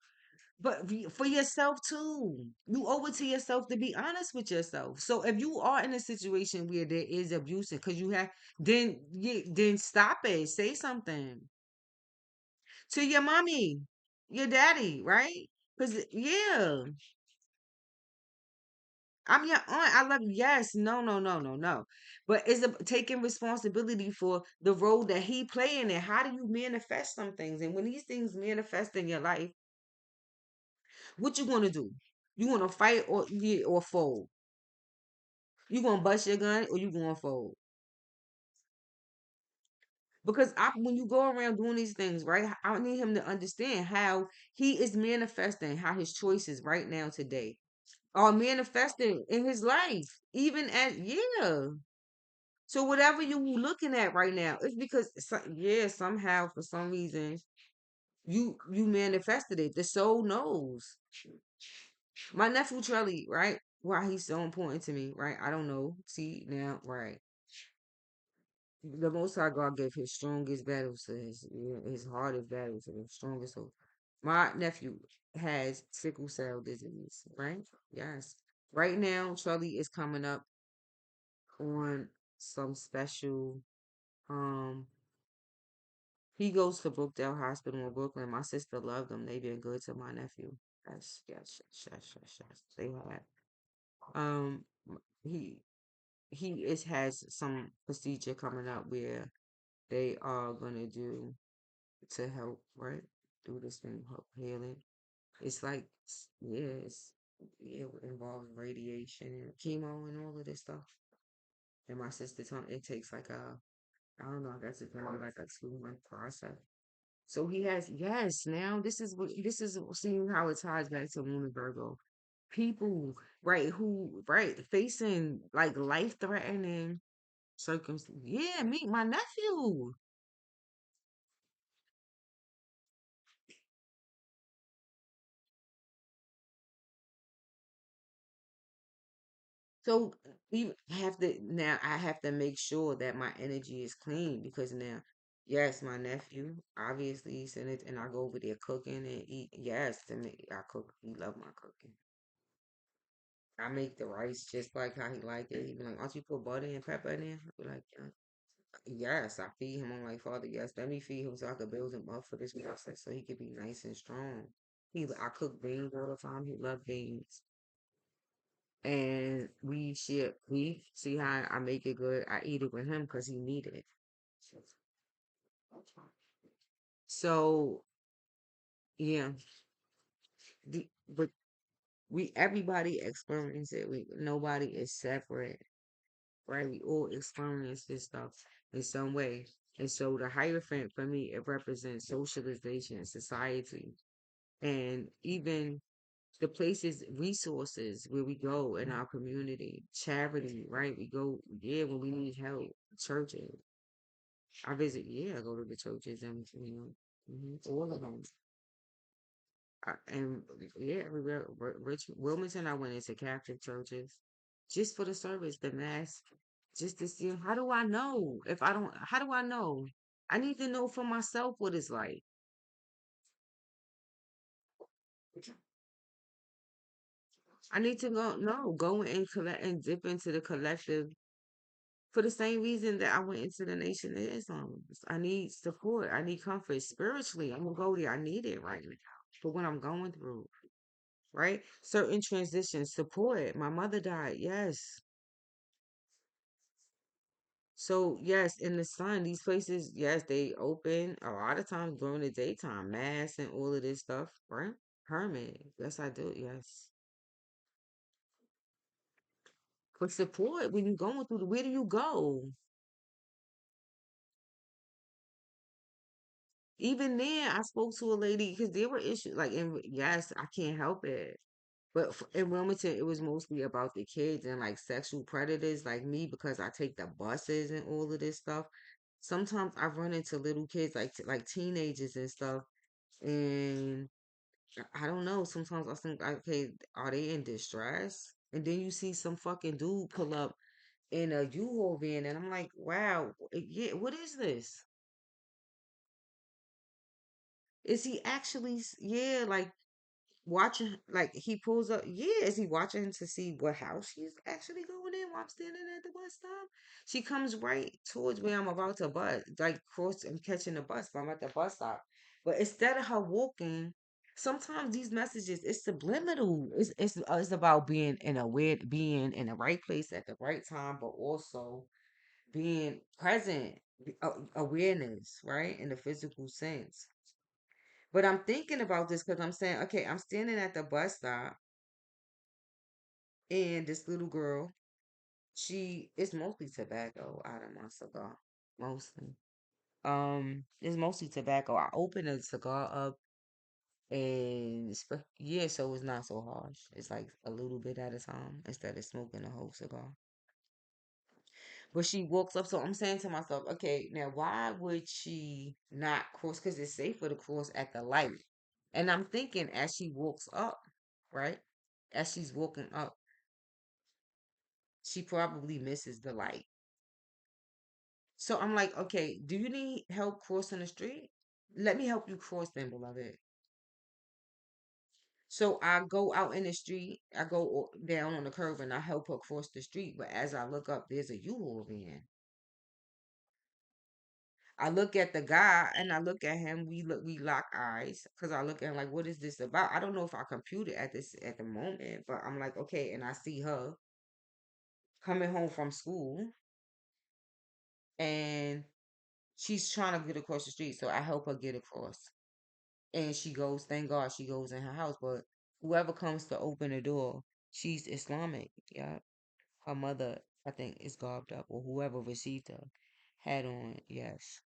but for yourself too. You owe it to yourself to be honest with yourself. So if you are in a situation where there is abuse, because you have, then stop it. Say something to your mommy, your daddy, right? Because yeah, I'm your aunt. I love you. Yes, no, no, no, no, no. But it's taking responsibility for the role that he playing in. How do you manifest some things? And when these things manifest in your life, What you gonna do? You gonna fight or yeah, or fold? You gonna bust your gun or you gonna fold? Because when you go around doing these things, right? I need him to understand how he is manifesting, how his choices right now today are manifesting in his life, even at yeah. So whatever you looking at right now, it's because yeah, somehow for some reason you manifested it. The soul knows. My nephew Charlie, right? Why he's so important to me, right? I don't know. See now, right? The Most High God gave his strongest battles to his hardest battles to the strongest. So my nephew has sickle cell disease, right? Yes. Right now, Charlie is coming up on some special. Um, he goes to Brookdale Hospital in Brooklyn. My sister loved them. They've been good to my nephew. Yes, yes, yes, yes, yes, yes. They have. Um, he has some procedure coming up where they are gonna do to help, right? Do this thing, help healing. It's like, yeah, it involves radiation and chemo and all of this stuff. And my sister told me it takes like I don't know, I guess it's probably like a 2 month process. So he has, yes, now this is seeing how it ties back to Moon Virgo. People, right, who, right, facing like life threatening circumstances. Yeah, meet my nephew. So you have to now I have to make sure that my energy is clean because now, yes, my nephew, obviously he's in it and I go over there cooking and eat. Yes, to me I cook. He love my cooking. I make the rice just like how he like it. He be like, "Aren't you put butter and pepper in there?" I be like, "Yeah." Yes, I feed him. I'm like, Father, yes, let me feed him so I could build him up for this process so he could be nice and strong. I cook beans all the time. He love beans. And we share beef. See how I make it good? I eat it with him because he needed it. So yeah, but we everybody experience it. Nobody is separate, right? We all experience this stuff in some way. And so the Hierophant for me, it represents socialization, society, and even the places, resources where we go in our community, charity, right? We go, yeah, when we need help, churches. I visit, yeah, I go to the churches and, all of them. And yeah, everywhere, Rich Wilmington, I went into Catholic churches just for the service, the mass, just to see how do I know if I don't, how do I know? I need to know for myself what it's like. I need to go, no, go and collect and dip into the collective for the same reason that I went into the Nation of Islam. I need support. I need comfort spiritually. I'm gonna go there. I need it right now for what I'm going through. Right? Certain transitions, support. My mother died. Yes. So yes, in the sun, these places, yes, they open a lot of times during the daytime, mass and all of this stuff. Right? Hermit. Yes, I do. Yes. For support when you're going through where do you go? Even then, I spoke to a lady because there were issues. Like, yes, I can't help it. But in Wilmington, it was mostly about the kids and like sexual predators like me because I take the buses and all of this stuff. Sometimes I run into little kids like teenagers and stuff, and I don't know. Sometimes I think, okay, are they in distress? And then you see some fucking dude pull up in a U-Haul van, and I'm like, wow, yeah, what is this? Is he actually, yeah, like watching, like he pulls up, yeah, is he watching to see what house she's actually going in while I'm standing at the bus stop? She comes right towards where I'm about to bus, like cross, I'm catching the bus, but I'm at the bus stop. But instead of her walking, sometimes these messages, it's subliminal. It's about being in the right place at the right time, but also being present, awareness, right, in the physical sense. But I'm thinking about this because I'm saying, okay, I'm standing at the bus stop and this little girl, she it's mostly tobacco out of my cigar. Mostly. It's mostly tobacco. I open a cigar up and yeah, so it's not so harsh. It's like a little bit at a time instead of smoking a whole cigar. But she walks up, so I'm saying to myself, okay, now why would she not cross? Because it's safer to cross at the light. And I'm thinking as she walks up, right? As she's walking up, she probably misses the light. So I'm like, okay, do you need help crossing the street? Let me help you cross then, beloved. So I go out in the street, I go down on the curb and I help her cross the street. But as I look up, there's a U-Haul van. I look at the guy and I look at him. We lock eyes because I look at him like, what is this about? I don't know if I computed at this at the moment, but I'm like, okay. And I see her coming home from school and she's trying to get across the street. So I help her get across. And she goes, thank God she goes in her house. But whoever comes to open the door, she's Islamic. Yeah. Her mother, I think, is garbed up, or whoever received her had on, yes.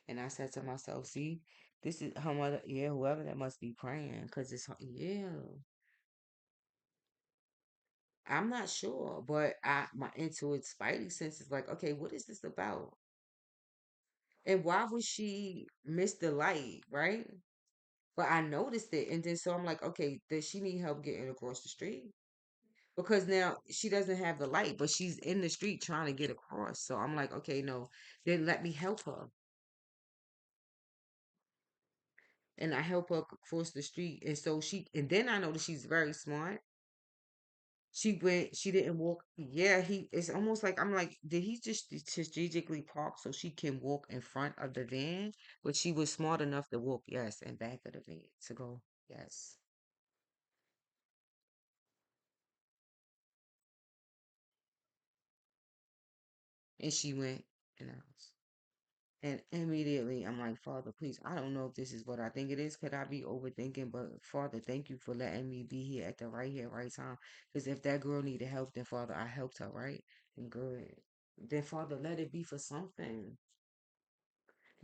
And I said to myself, see, this is her mother, yeah, whoever that must be praying, because it's, yeah. I'm not sure, but my intuitive spidey sense is like, okay, what is this about? And why would she miss the light, right? But I noticed it, and then so I'm like, okay, does she need help getting across the street? Because now she doesn't have the light, but she's in the street trying to get across. So I'm like, okay, no, then let me help her. And I help her cross the street. And so and then I know that she's very smart. She didn't walk. Yeah, it's almost like, I'm like, did he just strategically park so she can walk in front of the van? But she was smart enough to walk, yes, in back of the van to go, yes. And she went in the house. And immediately I'm like, Father, please, I don't know if this is what I think it is. Could I be overthinking? But Father, thank you for letting me be here, right time. Because if that girl needed help, then Father, I helped her, right? And good. Then Father, let it be for something.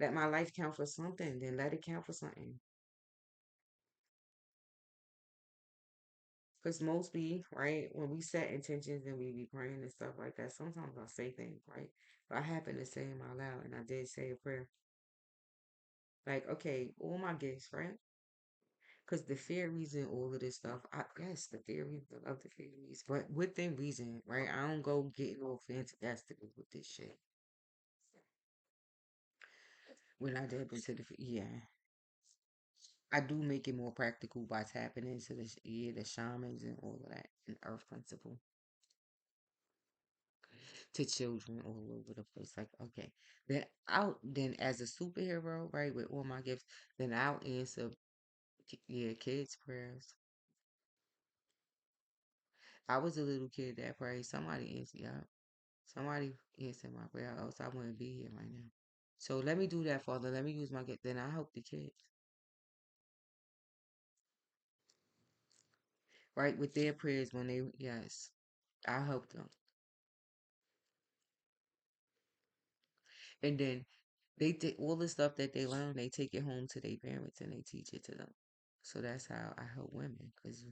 Let my life count for something. Then let it count for something. Because mostly, right, when we set intentions and we be praying and stuff like that, sometimes I say things, right? But I happen to say them out loud, and I did say a prayer. Like, okay, all my gifts, right? Because the fairies and all of this stuff, yes, the fairies, I love the fairies, but within reason, right? I don't go getting all fantastical with this shit. When I dip into yeah, I do make it more practical by tapping into the shamans and all of that, and earth principle to children all over the place. Like, okay, then as a superhero, right, with all my gifts, then I'll answer, yeah, kids' prayers. I was a little kid that prayed. Somebody answered, yeah. Somebody answered my prayer, else I wouldn't be here right now. So let me do that, Father. Let me use my gift. Then I help the kids, right? With their prayers when they, yes, I help them. And then they take all the stuff that they learn, they take it home to their parents and they teach it to them. So that's how I help women, because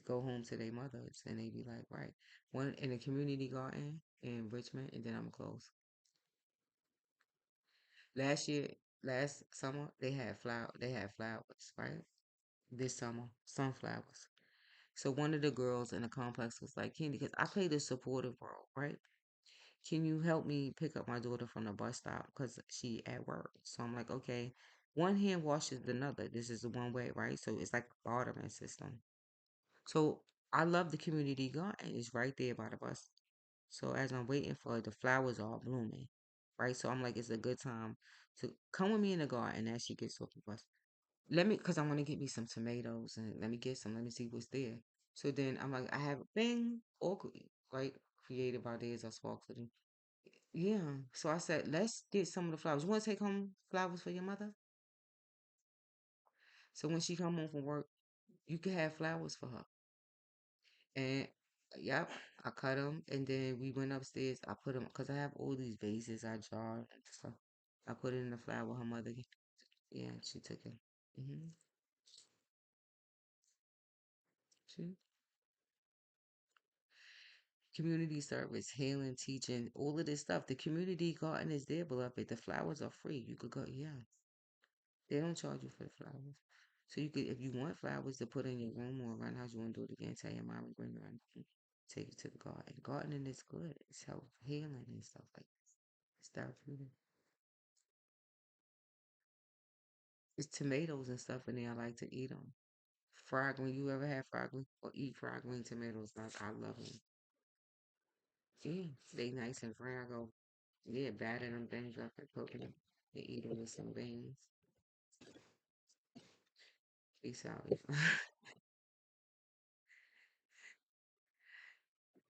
go home to their mothers and they be like, right, one in a community garden in Richmond, and then I'm close. Last year, last summer, they had flowers, right? This summer, sunflowers. So one of the girls in the complex was like, Candy, because I played a supportive role, right? Can you help me pick up my daughter from the bus stop because she at work? So I'm like, okay. One hand washes another. This is the one way, right? So it's like a bartering system. So I love the community garden. It's right there by the bus. So as I'm waiting for it, the flowers are blooming, right? So I'm like, it's a good time to come with me in the garden as she gets off the bus. Let me, because I want to get me some tomatoes and let me get some. Let me see what's there. So then I'm like, I have a thing, all right? Creative ideas are sparked. Yeah. So I said, let's get some of the flowers. You want to take home flowers for your mother? So when she come home from work, you can have flowers for her. And yep, I cut them, and then we went upstairs. I put them because I have all these vases I jarred and stuff. I put it in the flower her mother. Yeah, she took it. Hmm. She community service, healing, teaching, all of this stuff. The community garden is there, beloved. The flowers are free. You could go. Yeah, they don't charge you for the flowers. So you could, if you want flowers to put in your room or around the house, you want to do it again. Tell your mom to bring it around. Take it to the garden. Gardening is good. It's health healing and stuff like that. It's therapeutic. It's tomatoes and stuff in there. I like to eat them. Fried green. You ever have fried green or eat fried green tomatoes? Like I love them. Yeah, they nice and fried. I go, yeah, batter them things up and cook them. And eat them with some beans. Peace out.